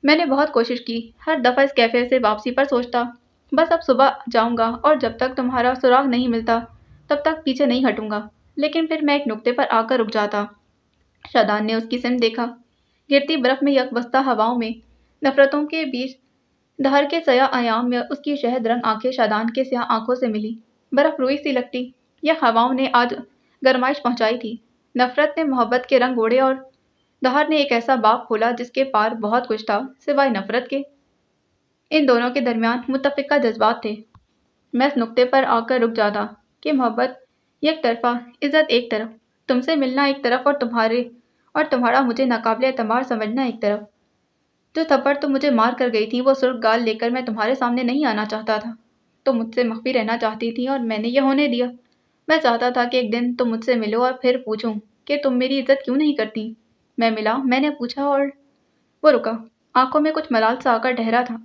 میں نے بہت کوشش کی، ہر دفعہ اس کیفے سے واپسی پر سوچتا بس اب صبح جاؤں گا اور جب تک تمہارا سراغ نہیں ملتا تب تک پیچھے نہیں ہٹوں گا، لیکن پھر میں ایک نقطے پر آ کر رک جاتا۔ شادان نے اس کی سمت دیکھا۔ گرتی برف میں یکبستہ ہواؤں میں نفرتوں کے بیچ دھار کے سیاہ ایام میں اس کی شہد رنگ آنکھیں شادان کے سیاہ آنکھوں سے ملی۔ برف روئی سی لگتی۔ یہ ہواؤں نے آج گرمائش پہنچائی تھی۔ نفرت نے محبت کے رنگ اوڑھے اور دھار نے ایک ایسا باب کھولا جس کے پار بہت کچھ تھا سوائے نفرت کے۔ ان دونوں کے درمیان متفقہ جذبات تھے۔ میں اس نقطے پر آ کر رک جاتا کہ محبت یک طرفہ، عزت ایک طرف، تم سے ملنا ایک طرف اور تمہارا مجھے ناقابل اعتبار سمجھنا ایک طرف۔ جو تھپڑ تم مجھے مار کر گئی تھی وہ سرخ گال لے کر میں تمہارے سامنے نہیں آنا چاہتا تھا۔ تم مجھ سے مخفی رہنا چاہتی تھی اور میں نے یہ ہونے دیا۔ میں چاہتا تھا کہ ایک دن تم مجھ سے ملو اور پھر پوچھوں کہ تم میری عزت کیوں نہیں کرتی۔ میں ملا، میں نے پوچھا اور وہ رکا، آنکھوں میں کچھ ملال سا آ کر ٹھہرا تھا۔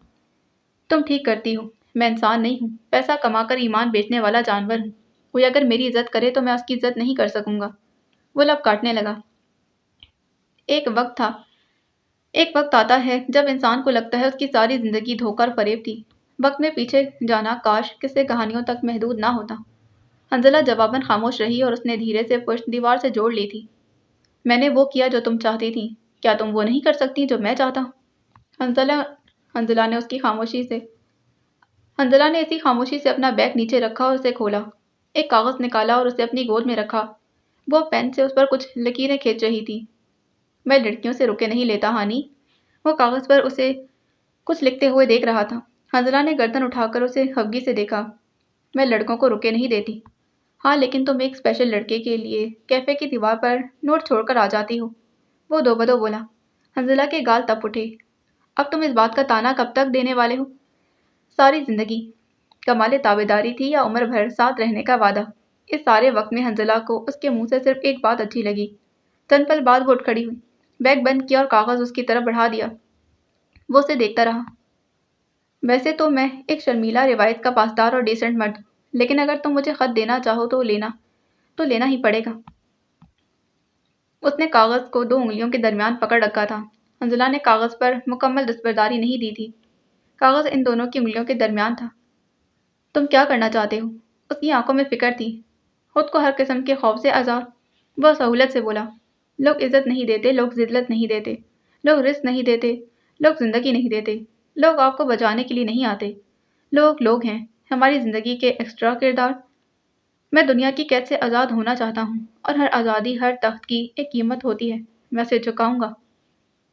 تم ٹھیک کرتی ہو، میں انسان نہیں ہوں، پیسہ کما کر ایمان بیچنے والا جانور ہوں۔ کوئی اگر میری عزت کرے تو میں اس کی عزت نہیں کر سکوں گا۔ وہ لب کاٹنے لگا۔ ایک وقت آتا ہے جب انسان کو لگتا ہے اس کی ساری زندگی دھوکہ اور فریب تھی۔ وقت میں پیچھے جانا کاش قصے کہانیوں تک محدود نہ ہوتا۔ حنزلہ جواباً خاموش رہی اور اس نے دھیرے سے پشت دیوار سے جوڑ لی تھی۔ میں نے وہ کیا جو تم چاہتی تھی، کیا تم وہ نہیں کر سکتی جو میں چاہتا ہوں؟ حنزلہ نے اسی خاموشی سے اپنا بیگ نیچے رکھا اور اسے کھولا۔ ایک کاغذ نکالا اور اسے اپنی گود میں رکھا۔ وہ پین سے اس پر کچھ لکیریں کھینچ رہی تھی۔ میں لڑکیوں سے رکے نہیں لیتا ہانی۔ وہ کاغذ پر اسے کچھ لکھتے ہوئے دیکھ رہا تھا۔ حنزلہ نے گردن اٹھا کر اسے خفگی سے دیکھا۔ میں لڑکوں کو رکے نہیں دیتی۔ ہاں لیکن تم ایک اسپیشل لڑکے کے لیے کیفے کی دیوار پر نوٹ چھوڑ کر آ جاتی ہو، وہ دو بدو بولا۔ حنزلہ کے گال تپ اٹھے۔ اب تم اس بات کا تانا کب تک دینے والے ہو؟ ساری زندگی۔ کمال تابعداری تھی یا عمر بھر ساتھ رہنے کا وعدہ؟ اس سارے وقت میں حنزلہ کو اس کے منہ سے صرف ایک بات اچھی لگی۔ چند پل بعد وہ اٹھ کھڑی ہوئی، بیگ بند کیا اور کاغذ اس کی طرف بڑھا دیا۔ وہ اسے دیکھتا رہا۔ ویسے تو میں ایک شرمیلا روایت کا پاسدار اور ڈیسنٹ مرد ہوں، لیکن اگر تم مجھے خط دینا چاہو تو لینا ہی پڑے گا۔ اس نے کاغذ کو 2 انگلیوں کے درمیان پکڑ رکھا تھا۔ حنزلہ نے کاغذ پر مکمل دستبرداری نہیں دی تھی۔ کاغذ ان دونوں کی انگلیوں کے درمیان تھا۔ تم کیا کرنا چاہتے ہو؟ اس کی آنکھوں میں فکر تھی، خود کو ہر قسم کے خوف سے آزاد۔ وہ سہولت سے بولا، لوگ عزت نہیں دیتے، لوگ ذلت نہیں دیتے، لوگ رزق نہیں دیتے، لوگ زندگی نہیں دیتے، لوگ آپ کو بچانے کے لیے نہیں آتے۔ لوگ ہیں، ہماری زندگی کے ایکسٹرا کردار۔ میں دنیا کی قید سے آزاد ہونا چاہتا ہوں، اور ہر آزادی، ہر تخت کی ایک قیمت ہوتی ہے، میں اسے چکاؤں گا۔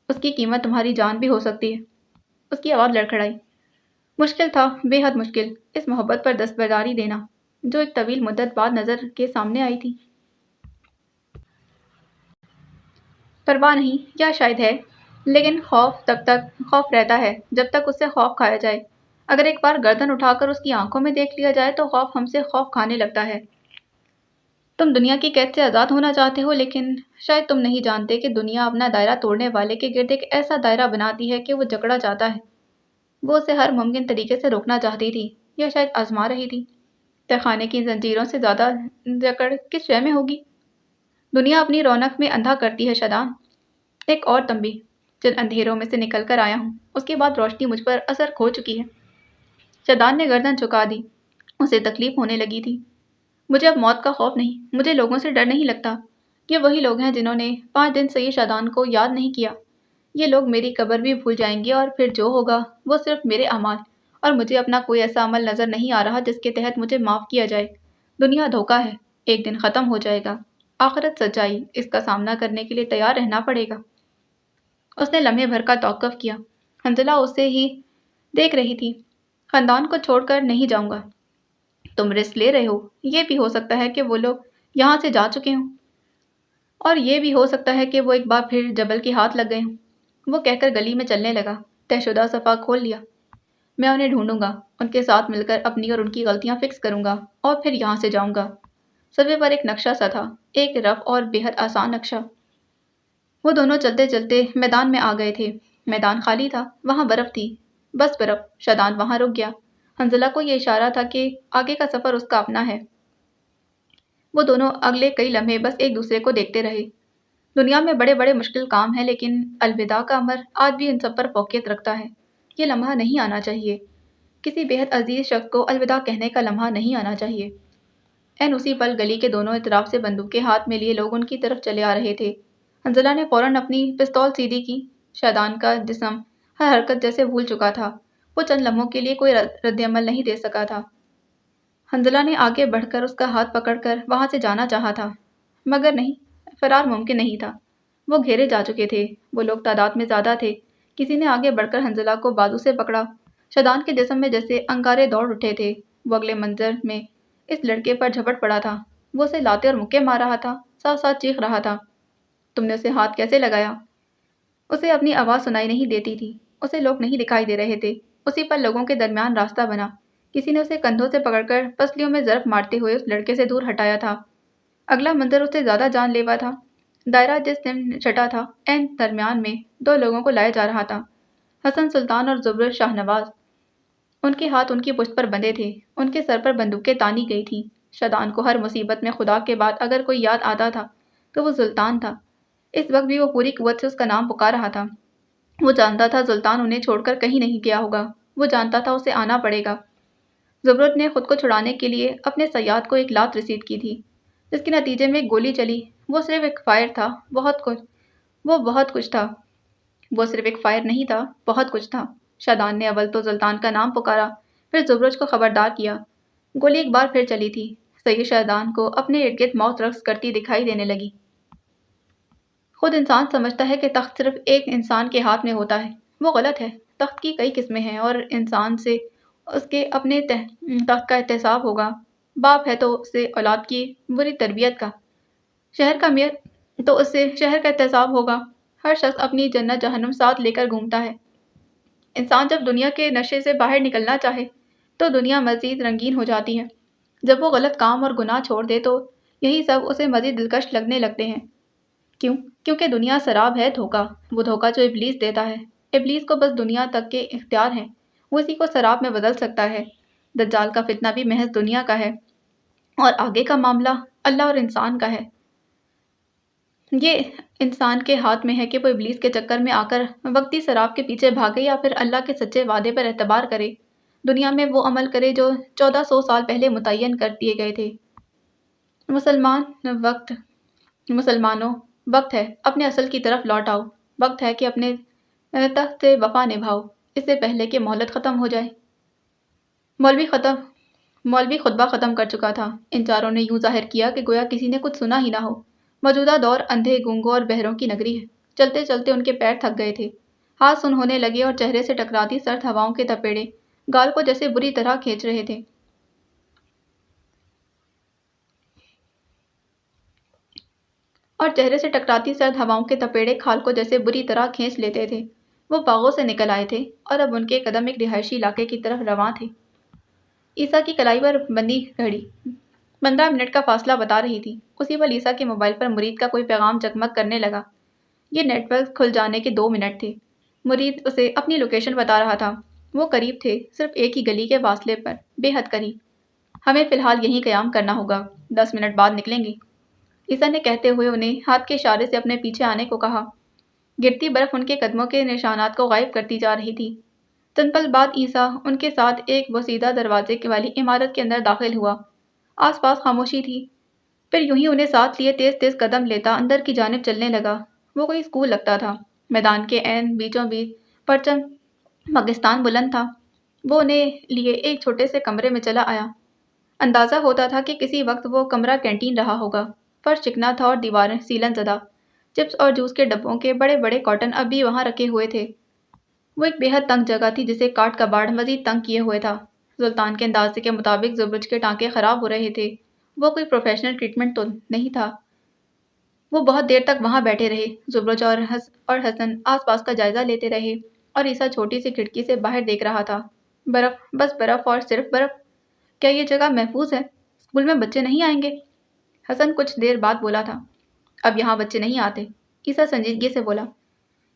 اس کی قیمت تمہاری جان بھی ہو سکتی ہے۔ اس کی آواز لڑکھڑائی۔ مشکل تھا، بے حد مشکل، اس محبت پر دستبرداری دینا جو ایک طویل مدت بعد نظر کے سامنے آئی تھی۔ پرواہ نہیں، یا شاید ہے، لیکن خوف رہتا ہے جب تک اس سے خوف کھایا جائے۔ اگر ایک بار گردن اٹھا کر اس کی آنکھوں میں دیکھ لیا جائے تو خوف ہم سے خوف کھانے لگتا ہے۔ تم دنیا کی قید سے آزاد ہونا چاہتے ہو، لیکن شاید تم نہیں جانتے کہ دنیا اپنا دائرہ توڑنے والے کے گرد ایک ایسا دائرہ بناتی ہے کہ وہ جکڑا جاتا ہے۔ وہ اسے ہر ممکن طریقے سے روکنا چاہتی تھی، یا شاید آزما رہی تھی۔ تہخانے کی زنجیروں سے زیادہ جکڑ کس شے میں ہوگی؟ دنیا اپنی رونق میں اندھا کرتی ہے شادان۔ ایک اور تنبیہ، جن اندھیروں میں سے نکل کر آیا ہوں اس کے بعد روشنی مجھ پر اثر کھو چکی ہے۔ شادان نے گردن جھکا دی۔ اسے تکلیف ہونے لگی تھی۔ مجھے اب موت کا خوف نہیں، مجھے لوگوں سے ڈر نہیں لگتا، یہ وہی لوگ ہیں جنہوں نے 5 دن سے یہ شادان کو یاد نہیں کیا۔ یہ لوگ میری قبر بھی بھول جائیں گے اور پھر جو ہوگا وہ صرف میرے اعمال، اور مجھے اپنا کوئی ایسا عمل نظر نہیں آ رہا جس کے تحت مجھے معاف کیا جائے۔ دنیا دھوکہ ہے، ایک دن ختم ہو جائے گا۔ آخرت سچائی، اس کا سامنا کرنے کے لیے تیار رہنا پڑے گا۔ اس نے لمحے بھر کا توقف کیا۔ حنزلہ اسے ہی دیکھ رہی تھی۔ خاندان کو چھوڑ کر نہیں جاؤں گا۔ تم رسک لے رہے ہو، یہ بھی ہو سکتا ہے کہ وہ لوگ یہاں سے جا چکے ہوں، اور یہ بھی ہو سکتا ہے کہ وہ ایک بار پھر جبل کے ہاتھ لگ گئے ہوں۔ وہ کہہ کر گلی میں چلنے لگا۔ طے شدہ صفحہ کھول لیا۔ میں انہیں ڈھونڈوں گا، ان کے ساتھ مل کر اپنی اور ان کی غلطیاں فکس کروں گا، اور پھر یہاں سے جاؤں گا۔ صفحے پر ایک نقشہ سا تھا، ایک رف اور بے حد آسان نقشہ۔ وہ دونوں چلتے چلتے میدان میں آ گئے تھے۔ میدان خالی تھا، وہاں برف تھی، بس برف۔ شادان وہاں رک گیا۔ حنزلہ کو یہ اشارہ تھا کہ آگے کا سفر اس کا اپنا ہے۔ وہ دونوں اگلے کئی لمحے بس ایک دوسرے کو دیکھتے رہے۔ دنیا میں بڑے بڑے مشکل کام ہیں، لیکن الوداع کا امر آج بھی ان سب پر فوقیت رکھتا ہے۔ یہ لمحہ نہیں آنا چاہیے، کسی بے حد عزیز شخص کو الوداع کہنے کا لمحہ نہیں آنا چاہیے۔ اسی پل گلی کے دونوں اطراف سے بندوقیں ہاتھ میں لیے لوگ ان کی طرف چلے آ رہے تھے۔ حنزلہ نے فوراً اپنی پستول سیدھی کی۔ شادان کا جسم ہر حرکت جیسے بھول چکا تھا۔ وہ چند لمحوں کے لیے کوئی رد عمل نہیں دے سکا تھا۔ حنزلہ نے آگے بڑھ کر اس کا ہاتھ پکڑ کر وہاں سے جانا چاہا تھا، مگر نہیں، فرار ممکن نہیں تھا۔ وہ گھیرے جا چکے تھے۔ وہ لوگ تعداد میں زیادہ تھے۔ کسی نے آگے بڑھ کر حنزلہ کو بازو سے پکڑا۔ شادان کے جسم میں جیسے انگارے دوڑ اٹھے تھے۔ وہ اگلے منظر میں اس لڑکے پر جھپٹ پڑا تھا۔ وہ اسے لاتے اور مکے مار رہا تھا، ساتھ ساتھ چیخ رہا تھا۔ تم نے اسے ہاتھ کیسے لگایا؟ اسے اپنی آواز سنائی نہیں دیتی تھی، اسے لوگ نہیں دکھائی دے رہے تھے۔ اسی پر لوگوں کے درمیان راستہ بنا۔ کسی نے اسے کندھوں سے پکڑ کر پسلیوں میں ضرب مارتے ہوئے اس لڑکے سے دور ہٹایا تھا۔ اگلا منظر اس سے زیادہ جان لیوا تھا۔ دائرہ جس سمت چھٹا تھا، عین درمیان میں 2 لوگوں کو لایا جا رہا تھا، حسن سلطان اور زبرد شاہ نواز۔ ان کے ہاتھ ان کی پشت پر بندھے تھے، ان کے سر پر بندوقیں تانی گئی تھیں۔ شادان کو ہر مصیبت میں خدا کے بعد اگر کوئی یاد آتا تھا تو وہ سلطان تھا۔ اس وقت بھی وہ پوری قوت سے اس کا نام پکار رہا تھا۔ وہ جانتا تھا سلطان انہیں چھوڑ کر کہیں نہیں گیا ہوگا۔ وہ جانتا تھا اسے آنا پڑے گا۔ زبرد نے خود کو چھڑانے کے لیے اپنے صیاد کو ایک لات رسید کی تھی، جس کے نتیجے میں ایک گولی چلی۔ وہ صرف ایک فائر تھا، بہت کچھ۔ وہ بہت کچھ تھا۔ وہ صرف ایک فائر نہیں تھا، بہت کچھ تھا۔ شادان نے اول تو سلطان کا نام پکارا، پھر زبرد کو خبردار کیا۔ گولی ایک بار پھر چلی تھی۔ سید شادان کو اپنے ارد گرد موت رقص کرتی دکھائی دینے لگی۔ خود انسان سمجھتا ہے کہ تخت صرف ایک انسان کے ہاتھ میں ہوتا ہے۔ وہ غلط ہے۔ تخت کی کئی قسمیں ہیں، اور انسان سے اس کے اپنے تخت کا احتساب ہوگا۔ باپ ہے تو اسے اولاد کی بری تربیت کا، شہر کا امیر تو اس سے شہر کا احتساب ہوگا۔ ہر شخص اپنی جنت جہنم ساتھ لے کر گھومتا ہے۔ انسان جب دنیا کے نشے سے باہر نکلنا چاہے تو دنیا مزید رنگین ہو جاتی ہے۔ جب وہ غلط کام اور گناہ چھوڑ دے تو یہی سب اسے مزید دلکش لگنے لگتے ہیں۔ کیوں؟ کیونکہ دنیا سراب ہے، دھوکہ، وہ دھوکہ جو ابلیس دیتا ہے۔ ابلیس کو بس دنیا تک کے اختیار ہیں، وہ اسی کو سراب میں بدل سکتا ہے۔ دجال کا فتنہ بھی محض دنیا کا ہے، اور آگے کا معاملہ اللہ اور انسان کا ہے۔ یہ انسان کے ہاتھ میں ہے کہ وہ ابلیس کے چکر میں آ کر وقتی سراب کے پیچھے بھاگے یا پھر اللہ کے سچے وعدے پر اعتبار کرے، دنیا میں وہ عمل کرے جو 1400 سال پہلے متعین کر دیے گئے تھے۔ مسلمانوں، وقت ہے اپنے اصل کی طرف لوٹ آؤ۔ وقت ہے کہ اپنے تخت سے وفا نبھاؤ، اس سے پہلے کہ مہلت ختم ہو جائے۔ مولوی خطبہ ختم کر چکا تھا۔ ان چاروں نے یوں ظاہر کیا کہ گویا کسی نے کچھ سنا ہی نہ ہو۔ موجودہ دور اندھے، گونگوں اور بہروں کی نگری ہے۔ چلتے چلتے ان کے پیر تھک گئے تھے، ہاتھ سن ہونے لگے، اور چہرے سے ٹکراتی سرد ہواؤں کے تپیڑے گال کو جیسے بری طرح کھینچ رہے تھے۔ کھال کو جیسے بری طرح کھینچ لیتے تھے۔ وہ باغوں سے نکل آئے تھے، اور اب ان کے قدم ایک رہائشی علاقے کی طرف رواں تھے۔ عیسیٰ کی کلائی پر بندی گھڑی 15 منٹ کا فاصلہ بتا رہی تھی۔ اسی پل عیسیٰ کے موبائل پر مرید کا کوئی پیغام جگمگ کرنے لگا۔ یہ نیٹ ورک کھل جانے کے 2 منٹ تھے۔ مرید اسے اپنی لوکیشن بتا رہا تھا۔ وہ قریب تھے، صرف ایک ہی گلی کے فاصلے پر، بے حد قریب۔ ہمیں فی الحال یہیں قیام کرنا ہوگا، 10 منٹ بعد نکلیں گے، عیسیٰ نے کہتے ہوئے انہیں ہاتھ کے اشارے سے اپنے پیچھے آنے کو کہا۔ گرتی برف ان کے قدموں کے نشانات کو غائب کرتی جا رہی تھی۔ چند پل بعد عیسیٰ ان کے ساتھ ایک بوسیدہ دروازے والی عمارت کے اندر داخل ہوا۔ آس پاس خاموشی تھی۔ پھر یوں ہی انہیں ساتھ لیے تیز تیز قدم لیتا اندر کی جانب چلنے لگا۔ وہ کوئی اسکول لگتا تھا۔ میدان کے عین بیچوں بیچ پرچم پاکستان بلند تھا۔ وہ انہیں لیے ایک چھوٹے سے کمرے میں چلا آیا۔ اندازہ ہوتا تھا کہ کسی وقت وہ کمرہ کینٹین رہا ہوگا۔ فرش چکنا تھا اور دیواریں سیلن زدہ۔ چپس اور جوس کے ڈبوں کے بڑے بڑے کارٹن اب بھی وہاں رکھے ہوئے تھے۔ وہ ایک بے حد تنگ جگہ تھی جسے کاٹ کباڑ مزید تنگ کیے ہوئے تھا۔ سلطان کے اندازے کے مطابق زبرج کے ٹانکے خراب ہو رہے تھے۔ وہ کوئی پروفیشنل ٹریٹمنٹ تو نہیں تھا۔ وہ بہت دیر تک وہاں بیٹھے رہے۔ زبرج اور حسن آس پاس کا جائزہ لیتے رہے اور عیسیٰ چھوٹی سی کھڑکی سے باہر دیکھ رہا تھا۔ برف، بس برف اور صرف برف۔ کیا یہ جگہ محفوظ ہے؟ اسکول میں بچے نہیں آئیں گے؟ حسن کچھ دیر بعد بولا تھا۔ اب یہاں بچے نہیں آتے، عیسیٰ سنجیدگی سے بولا۔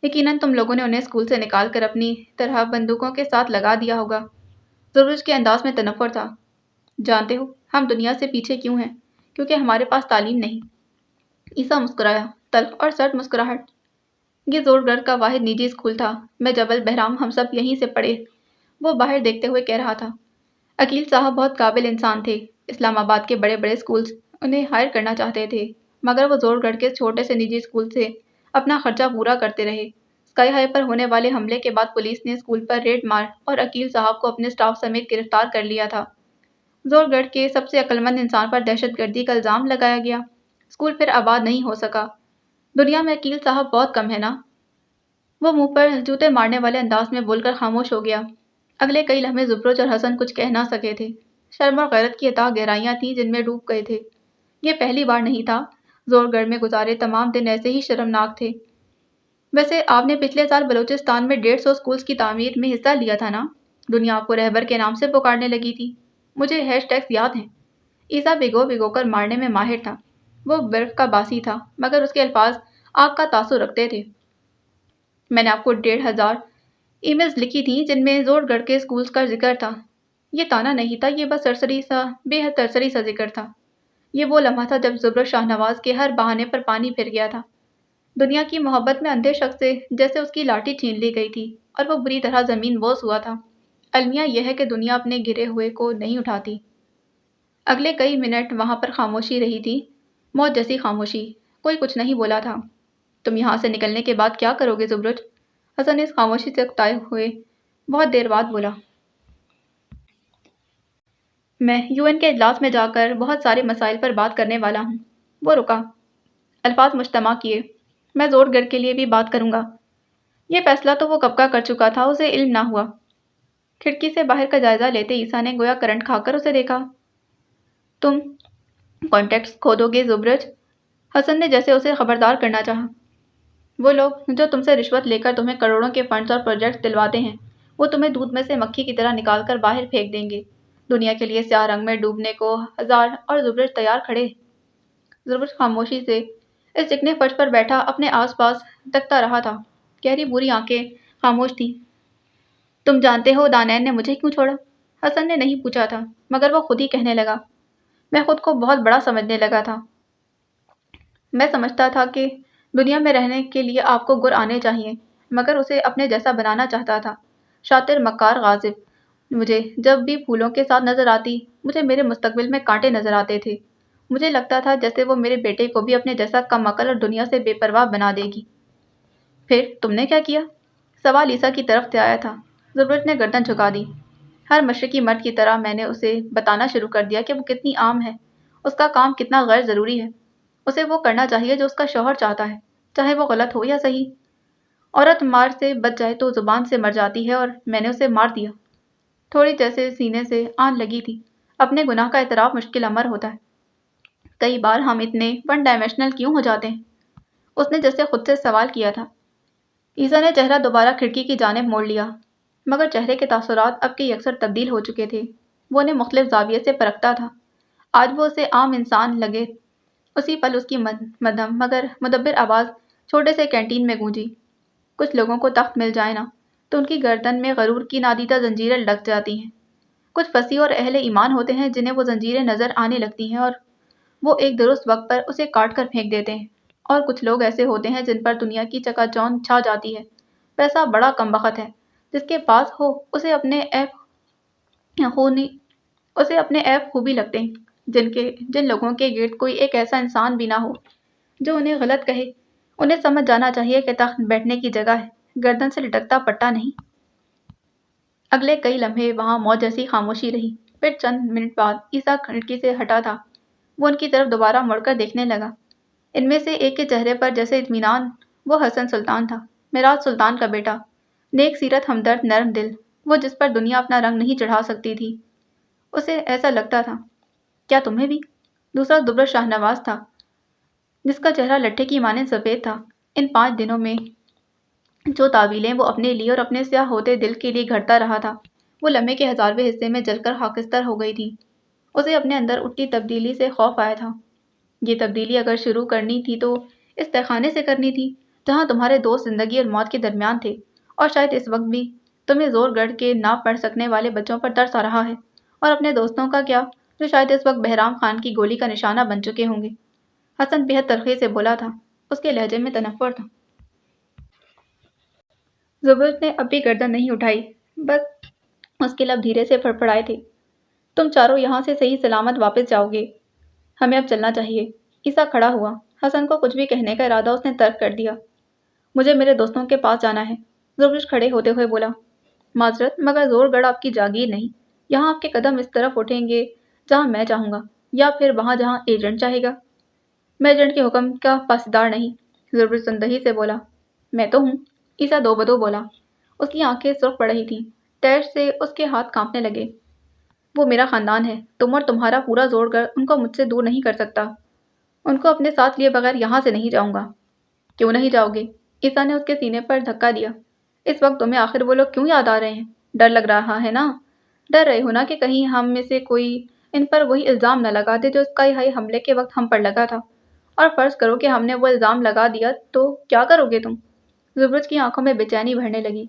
یقیناً تم لوگوں نے انہیں اسکول سے نکال کر اپنی طرح بندوقوں کے ساتھ لگا دیا ہوگا۔ زبرج کے انداز میں تنفر تھا۔ جانتے ہو ہم دنیا سے پیچھے کیوں ہیں؟ کیونکہ ہمارے پاس تعلیم نہیں۔ عیسیٰ مسکرایا، تلخ اور سرد مسکراہٹ۔ یہ زوڑ گڑھ کا واحد نجی اسکول تھا۔ میں جبل بہرام ہم سب یہیں سے پڑھے۔ وہ باہر دیکھتے ہوئے کہہ رہا تھا۔ عقیل صاحب بہت قابل انسان تھے۔ اسلام آباد کے بڑے بڑے اسکولز انہیں ہائر کرنا چاہتے تھے، مگر وہ زوڑ گڑھ کے چھوٹے سے نجی اسکول سے اپنا خرچہ پورا کرتے رہے۔ اسکائی ہائی پر ہونے والے حملے کے بعد پولیس نے اسکول پر ریڈ مار اور عقیل صاحب کو اپنے اسٹاف سمیت گرفتار کر لیا تھا۔ زوڑ گڑھ کے سب سے عقل مند انسان پر دہشت گردی کا الزام لگایا گیا۔ اسکول پھر آباد نہیں ہو سکا۔ دنیا میں عقیل صاحب بہت کم ہے نا؟ وہ منہ پر جوتے مارنے والے انداز میں بول کر خاموش ہو گیا۔ اگلے کئی لمحے زبرج اور حسن کچھ کہہ نہ سکے تھے۔ شرم اور غیرت کی اتھاہ گہرائیاں تھیں جن میں ڈوب گئے تھے۔ یہ پہلی بار نہیں تھا۔ زوڑ گڑھ میں گزارے تمام دن ایسے ہی شرمناک تھے۔ ویسے آپ نے پچھلے سال بلوچستان میں 150 اسکولز کی تعمیر میں حصہ لیا تھا نا؟ دنیا آپ کو رہبر کے نام سے پکارنے لگی تھی۔ مجھے ہیش ٹیگز یاد ہیں۔ عیسیٰ بھگو بھگو کر مارنے میں ماہر تھا۔ وہ برف کا باسی تھا، مگر اس کے الفاظ آگ کا تاثر رکھتے تھے۔ میں نے آپ کو 1500 ای میلز لکھی تھیں جن میں زوڑ گڑھ کے اسکولز کا ذکر تھا۔ یہ تانا نہیں تھا، یہ بس سرسری سا، بے حد سرسری سا ذکر تھا۔ یہ وہ لمحہ تھا جب زبرج شاہ نواز کے ہر بہانے پر پانی پھر گیا تھا۔ دنیا کی محبت میں اندھے شخص سے جیسے اس کی لاٹھی چھین لی گئی تھی اور وہ بری طرح زمین بوس ہوا تھا۔ المیہ یہ ہے کہ دنیا اپنے گرے ہوئے کو نہیں اٹھاتی۔ اگلے کئی منٹ وہاں پر خاموشی رہی تھی، موت جیسی خاموشی۔ کوئی کچھ نہیں بولا تھا۔ تم یہاں سے نکلنے کے بعد کیا کرو گے زبرج؟ حسن اس خاموشی سے اکتائے ہوئے بہت دیر بعد بولا۔ میں UN کے اجلاس میں جا کر بہت سارے مسائل پر بات کرنے والا ہوں۔ وہ رکا، الفاظ مجتمع کیے۔ میں زوڑ گڑھ کے لیے بھی بات کروں گا۔ یہ فیصلہ تو وہ کب کا کر چکا تھا، اسے علم نہ ہوا۔ کھڑکی سے باہر کا جائزہ لیتے عیسیٰ نے گویا کرنٹ کھا کر اسے دیکھا۔ تم کانٹیکٹس کھو دو گے زبرج؟ حسن نے جیسے اسے خبردار کرنا چاہا۔ وہ لوگ جو تم سے رشوت لے کر تمہیں کروڑوں کے فنڈز اور پروجیکٹس دلواتے ہیں، وہ تمہیں دودھ میں سے مکھی کی طرح نکال کر باہر پھینک دیں گے۔ دنیا کے لیے سیاہ رنگ میں ڈوبنے کو ہزار اور زبرج تیار کھڑے۔ زبرج خاموشی سے اس چکنے فرش پر بیٹھا اپنے آس پاس تکتا رہا تھا۔ گہری بری آنکھیں خاموش تھیں۔ تم جانتے ہو دانین نے مجھے کیوں چھوڑا؟ حسن نے نہیں پوچھا تھا، مگر وہ خود ہی کہنے لگا۔ میں خود کو بہت بڑا سمجھنے لگا تھا۔ میں سمجھتا تھا کہ دنیا میں رہنے کے لیے آپ کو گر آنے چاہیے، مگر اسے اپنے جیسا بنانا چاہتا تھا۔ شاطر، مکار، غاضب۔ مجھے جب بھی پھولوں کے ساتھ نظر آتی، مجھے میرے مستقبل میں کانٹے نظر آتے تھے۔ مجھے لگتا تھا جیسے وہ میرے بیٹے کو بھی اپنے جیسا کم عقل اور دنیا سے بے پرواہ بنا دے گی۔ پھر تم نے کیا کیا؟ سوال عیسیٰ کی طرف سے آیا تھا۔ زبرج نے گردن جھکا دی۔ ہر مشرقی مرد کی طرح میں نے اسے بتانا شروع کر دیا کہ وہ کتنی عام ہے، اس کا کام کتنا غیر ضروری ہے۔ اسے وہ کرنا چاہیے جو اس کا شوہر چاہتا ہے، چاہے وہ غلط ہو یا صحیح۔ عورت مار سے بچ جائے تو زبان سے مر جاتی ہے، اور میں نے اسے مار دیا۔ تھوڑی جیسے سینے سے آن لگی تھی۔ اپنے گناہ کا اعتراف مشکل امر ہوتا ہے۔ کئی بار ہم اتنے ون ڈائمینشنل کیوں ہو جاتے ہیں؟ اس نے جیسے خود سے سوال کیا تھا۔ عیسیٰ نے چہرہ دوبارہ کھڑکی کی جانب موڑ لیا، مگر چہرے کے تاثرات اب کے یکسر تبدیل ہو چکے تھے۔ وہ انہیں مختلف زاویے سے پرکھتا تھا۔ آج وہ اسے عام انسان لگے۔ اسی پل اس کی مدھم مگر مدبر آواز چھوٹے سے کینٹین میں گونجی۔ کچھ لوگوں کو تخت مل جائے نا تو ان کی گردن میں غرور کی نادیدہ زنجیریں لگ جاتی ہیں۔ کچھ فصیح اور اہل ایمان ہوتے ہیں جنہیں وہ زنجیریں نظر آنے لگتی ہیں اور وہ ایک درست وقت پر اسے کاٹ کر پھینک دیتے ہیں، اور کچھ لوگ ایسے ہوتے ہیں جن پر دنیا کی چکا چوند چھا جاتی ہے۔ پیسہ بڑا کم بخت ہے، جس کے پاس ہو اسے اپنے عیب خوبی لگتے ہیں۔ جن لوگوں کے گرد کوئی ایک ایسا انسان بھی نہ ہو جو انہیں غلط کہے، انہیں سمجھ جانا چاہیے کہ تخت بیٹھنے کی جگہ ہے، گردن سے لٹکتا پٹا نہیں۔ اگلے کئی لمحے وہاں موت جیسی خاموشی رہی۔ پھر چند منٹ بعد عیسیٰ کھڑکی سے ہٹا تھا، وہ ان کی طرف دوبارہ مڑ کر دیکھنے لگا۔ ان میں سے ایک کے چہرے پر جیسے اطمینان، وہ حسن سلطان تھا، میراث سلطان کا بیٹا، نیک سیرت، ہمدرد، نرم دل، وہ جس پر دنیا اپنا رنگ نہیں چڑھا سکتی تھی۔ اسے ایسا لگتا تھا، کیا تمہیں بھی؟ دوسرا زبرد شاہ نواز تھا، جس کا چہرہ لٹھے کی مانند سفید تھا۔ ان 5 دنوں میں جو تعویلیں وہ اپنے لیے اور اپنے سیاہ ہوتے دل کے لیے گھڑتا رہا تھا، وہ لمحے کے 1000ویں حصے میں جل کر خاکستر ہو گئی تھی۔ اسے اپنے اندر اٹھتی تبدیلی سے خوف آیا تھا۔ یہ تبدیلی اگر شروع کرنی تھی تو اس تہخانے سے کرنی تھی جہاں تمہارے دوست زندگی اور موت کے درمیان تھے، اور شاید اس وقت بھی تمہیں زور گڑھ کے نہ پڑھ سکنے والے بچوں پر ترس آ رہا ہے، اور اپنے دوستوں کا کیا جو شاید اس وقت بہرام خان کی گولی کا نشانہ بن چکے ہوں گے۔ حسن بے حد تلخی سے بولا تھا، اس کے لہجے میں تنفر تھا۔ زبرد نے اب بھی گردن نہیں اٹھائی، بس اس کے لب دھیرے سے پھڑپڑائے تھے۔ تم چاروں یہاں سے صحیح سلامت واپس جاؤ گے، ہمیں اب چلنا چاہیے۔ عیسیٰ کھڑا ہوا، حسن کو کچھ بھی کہنے کا ارادہ اس نے ترک کر دیا۔ مجھے میرے دوستوں کے پاس جانا ہے، زبرد کھڑے ہوتے ہوئے بولا۔ معذرت مگر زور گڑھ آپ کی جاگیر نہیں، یہاں آپ کے قدم اس طرف اٹھیں گے جہاں میں چاہوں گا، یا پھر وہاں جہاں ایجنٹ چاہے گا۔ میں ایجنٹ کے حکم کا پاسدار نہیں، زبرد تندہی سے بولا۔ میں تو ہوں، عیسیٰ دو بدو بولا۔ اس کی آنکھیں سرخ پڑ رہی تھیں، تیش سے اس کے ہاتھ کانپنے لگے۔ وہ میرا خاندان ہے، تم اور تمہارا پورا زور گڑھ ان کو مجھ سے دور نہیں کر سکتا۔ ان کو اپنے ساتھ لیے بغیر یہاں سے نہیں جاؤں گا۔ کیوں نہیں جاؤ گے؟ عیسیٰ نے اس کے سینے پر دھکا دیا۔ اس وقت تمہیں آخر وہ لوگ کیوں یاد آ رہے ہیں؟ ڈر لگ رہا ہے نا؟ ڈر رہے ہو نا کہ کہیں ہم میں سے کوئی ان پر وہی الزام نہ لگا دے جو اسکائی ہائی حملے کے وقت ہم پر لگا تھا، اور فرض کرو کہ ہم نے وہ الزام لگا دیا تو کیا کرو گے تم؟ زبرد کی آنکھوں میں بے چینی بھرنے لگی۔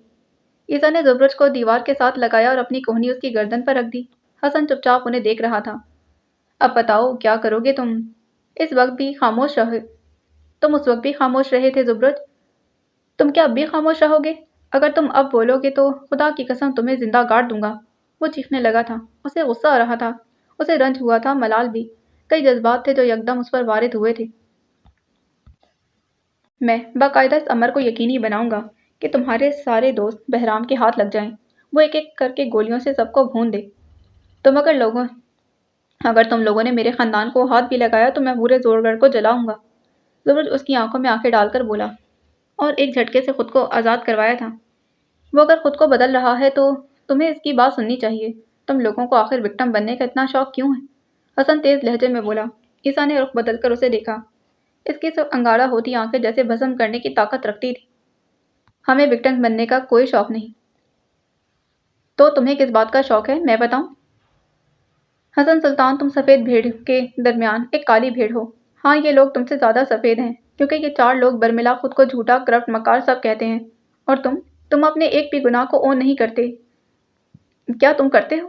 عیسیٰ نے زبرد کو دیوار کے ساتھ لگایا اور اپنی کوہنی اس کی گردن پر رکھ دی۔ حسن چپ چاپ انہیں دیکھ رہا تھا۔ اب بتاؤ کیا کرو گے تم؟ اس وقت بھی خاموش رہے؟ تم اس وقت بھی خاموش رہے تھے زبرد، تم کیا اب بھی خاموش رہو گے؟ اگر تم اب بولو گے تو خدا کی قسم تمہیں زندہ گاڑ دوں گا۔ وہ چیخنے لگا تھا، اسے غصہ آ رہا تھا، اسے رنج ہوا تھا، ملال بھی، کئی جذبات تھے جو یکدم اس پر وارد ہوئے تھے۔ میں باقاعدہ اس امر کو یقینی بناؤں گا کہ تمہارے سارے دوست بہرام کے ہاتھ لگ جائیں، وہ ایک ایک کر کے گولیوں سے سب کو بھون دے۔ اگر تم لوگوں نے میرے خاندان کو ہاتھ بھی لگایا تو میں پورے زور گڑھ کو جلاؤں گا۔ زبرد اس کی آنکھوں میں آنکھیں ڈال کر بولا، اور ایک جھٹکے سے خود کو آزاد کروایا تھا۔ وہ اگر خود کو بدل رہا ہے تو تمہیں اس کی بات سننی چاہیے۔ تم لوگوں کو آخر وکٹم بننے کا اتنا شوق کیوں ہے؟ حسن تیز لہجے میں بولا۔ عیسیٰ نے رخ بدل کر اسے دیکھا، اس کی سب انگارہ ہوتی آنکھیں جیسے بھسم کرنے کی طاقت رکھتی تھی۔ ہمیں وکٹم بننے کا کوئی شوق نہیں۔ تو تمہیں کس بات کا شوق ہے، میں بتاؤں؟ حسن سلطان، تم سفید بھیڑ کے درمیان ایک کالی بھیڑ ہو۔ ہاں، یہ لوگ تم سے زیادہ سفید ہیں، کیونکہ یہ 4 لوگ برملا خود کو جھوٹا، کرپٹ، مکار سب کہتے ہیں، اور تم اپنے ایک بھی گناہ کو اون نہیں کرتے۔ کیا تم کرتے ہو؟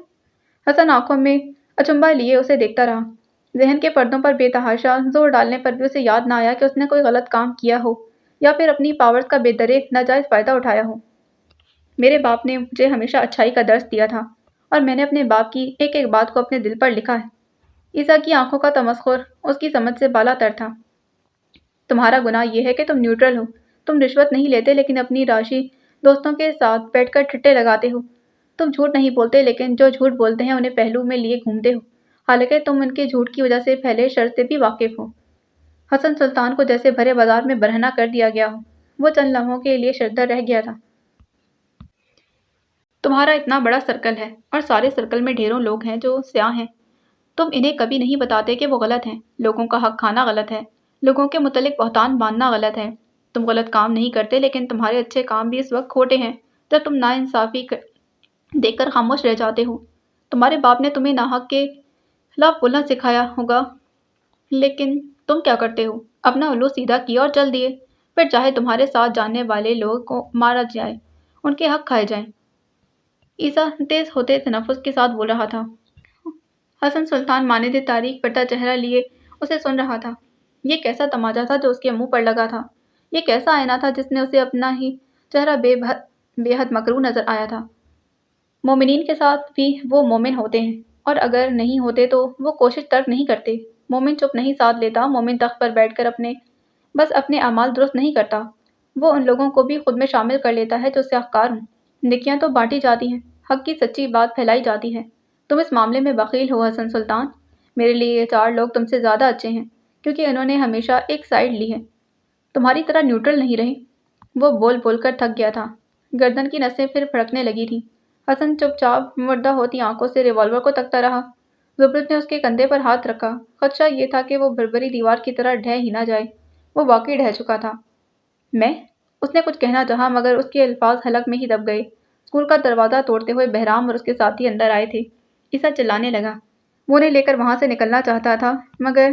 حسن آنکھوں میں اچنبھا لیے اسے دیکھتا رہا۔ ذہن کے پردوں پر بے تحاشا زور ڈالنے پر بھی اسے یاد نہ آیا کہ اس نے کوئی غلط کام کیا ہو یا پھر اپنی پاورز کا بے درے ناجائز فائدہ اٹھایا ہو۔ میرے باپ نے مجھے ہمیشہ اچھائی کا درس دیا تھا، اور میں نے اپنے باپ کی ایک ایک بات کو اپنے دل پر لکھا ہے۔ عیسیٰ کی آنکھوں کا تمسخر اس کی سمجھ سے بالا تر تھا۔ تمہارا گناہ یہ ہے کہ تم نیوٹرل ہو، تم رشوت نہیں لیتے لیکن اپنی راشی دوستوں کے ساتھ بیٹھ کر ٹھٹے لگاتے ہو۔ تم جھوٹ نہیں بولتے لیکن جو جھوٹ بولتے ہیں انہیں پہلو میں لیے گھومتے ہو، حالانکہ تم ان کے جھوٹ کی وجہ سے پھیلے شر سے بھی واقف ہو۔ حسن سلطان کو جیسے بھرے بازار میں برہنہ کر دیا گیا ہو، وہ چند لمحوں کے لیے شردر رہ گیا تھا۔ تمہارا اتنا بڑا سرکل ہے، اور سارے سرکل میں ڈھیروں لوگ ہیں جو سیاہ ہیں، تم انہیں کبھی نہیں بتاتے کہ وہ غلط ہیں۔ لوگوں کا حق کھانا غلط ہے، لوگوں کے متعلق بہتان باندھنا غلط ہے۔ تم غلط کام نہیں کرتے لیکن تمہارے اچھے کام بھی اس وقت کھوٹے ہیں جب تم ناانصافی دیکھ کر خاموش رہ جاتے ہو۔ تمہارے باپ نے تمہیں ناحق کے خلاف بولنا سکھایا ہوگا، لیکن تم کیا کرتے ہو؟ اپنا الو سیدھا کیا اور چل دیے، پھر چاہے تمہارے ساتھ جانے والے لوگ کو مارا جائے، ان کے حق کھائے جائیں۔ عیسیٰ تیز ہوتے تنفس کے ساتھ بول رہا تھا۔ حسن سلطان مانند تاریک پڑتا چہرہ لیے اسے سن رہا تھا۔ یہ کیسا تماچا تھا جو اس کے منہ پر لگا تھا؟ یہ کیسا آئینہ تھا جس نے اسے اپنا ہی چہرہ بے حد مکروہ نظر آیا تھا؟ مومنین کے ساتھ بھی وہ مومن ہوتے ہیں، اور اگر نہیں ہوتے تو وہ کوشش ترک نہیں کرتے۔ مومن چپ نہیں ساتھ لیتا، مومن تخت پر بیٹھ کر بس اپنے اعمال درست نہیں کرتا، وہ ان لوگوں کو بھی خود میں شامل کر لیتا ہے جو سیاہکار ہوں۔ نیکیاں تو بانٹی جاتی ہیں، حق کی سچی بات پھیلائی جاتی ہے۔ تم اس معاملے میں بخیل ہو حسن سلطان۔ میرے لیے یہ 4 لوگ تم سے زیادہ اچھے ہیں کیونکہ انہوں نے ہمیشہ ایک سائیڈ لی ہے، تمہاری طرح نیوٹرل نہیں رہے۔ وہ بول بول کر تھک گیا تھا، گردن کی نسیں پھر پھڑکنے لگی تھیں۔ حسن چپ چاپ مردہ ہوتی آنکھوں سے ریوالور کو تکتا رہا۔ زبرد نے اس کے کندھے پر ہاتھ رکھا، خدشہ یہ تھا کہ وہ بھربری دیوار کی طرح ڈھہ ہی نہ جائے۔ وہ واقعی ڈھہ چکا تھا۔ میں اس نے کچھ کہنا چاہا مگر اس کے الفاظ حلق میں ہی دب گئے۔ اسکول کا دروازہ توڑتے ہوئے بہرام اور اس کے ساتھی اندر آئے تھے۔ عیسیٰ چلانے لگا، وہ انہیں لے کر وہاں سے نکلنا چاہتا تھا مگر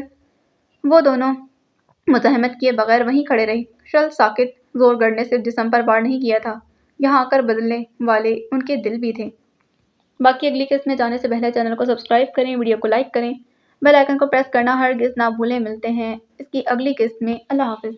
وہ دونوں مزاحمت کیے بغیر وہیں کھڑے رہے۔ شل ساکت زور گڑھ نے صرف جسم پر وار نہیں کیا تھا، یہاں آ کر بدلنے والے ان کے دل بھی تھے۔ باقی اگلی قسط میں جانے سے پہلے چینل کو سبسکرائب کریں، ویڈیو کو لائک کریں، بیل آئیکن کو پریس کرنا ہرگز نہ بھولیں۔ ملتے ہیں اس کی اگلی قسط میں۔ اللہ حافظ۔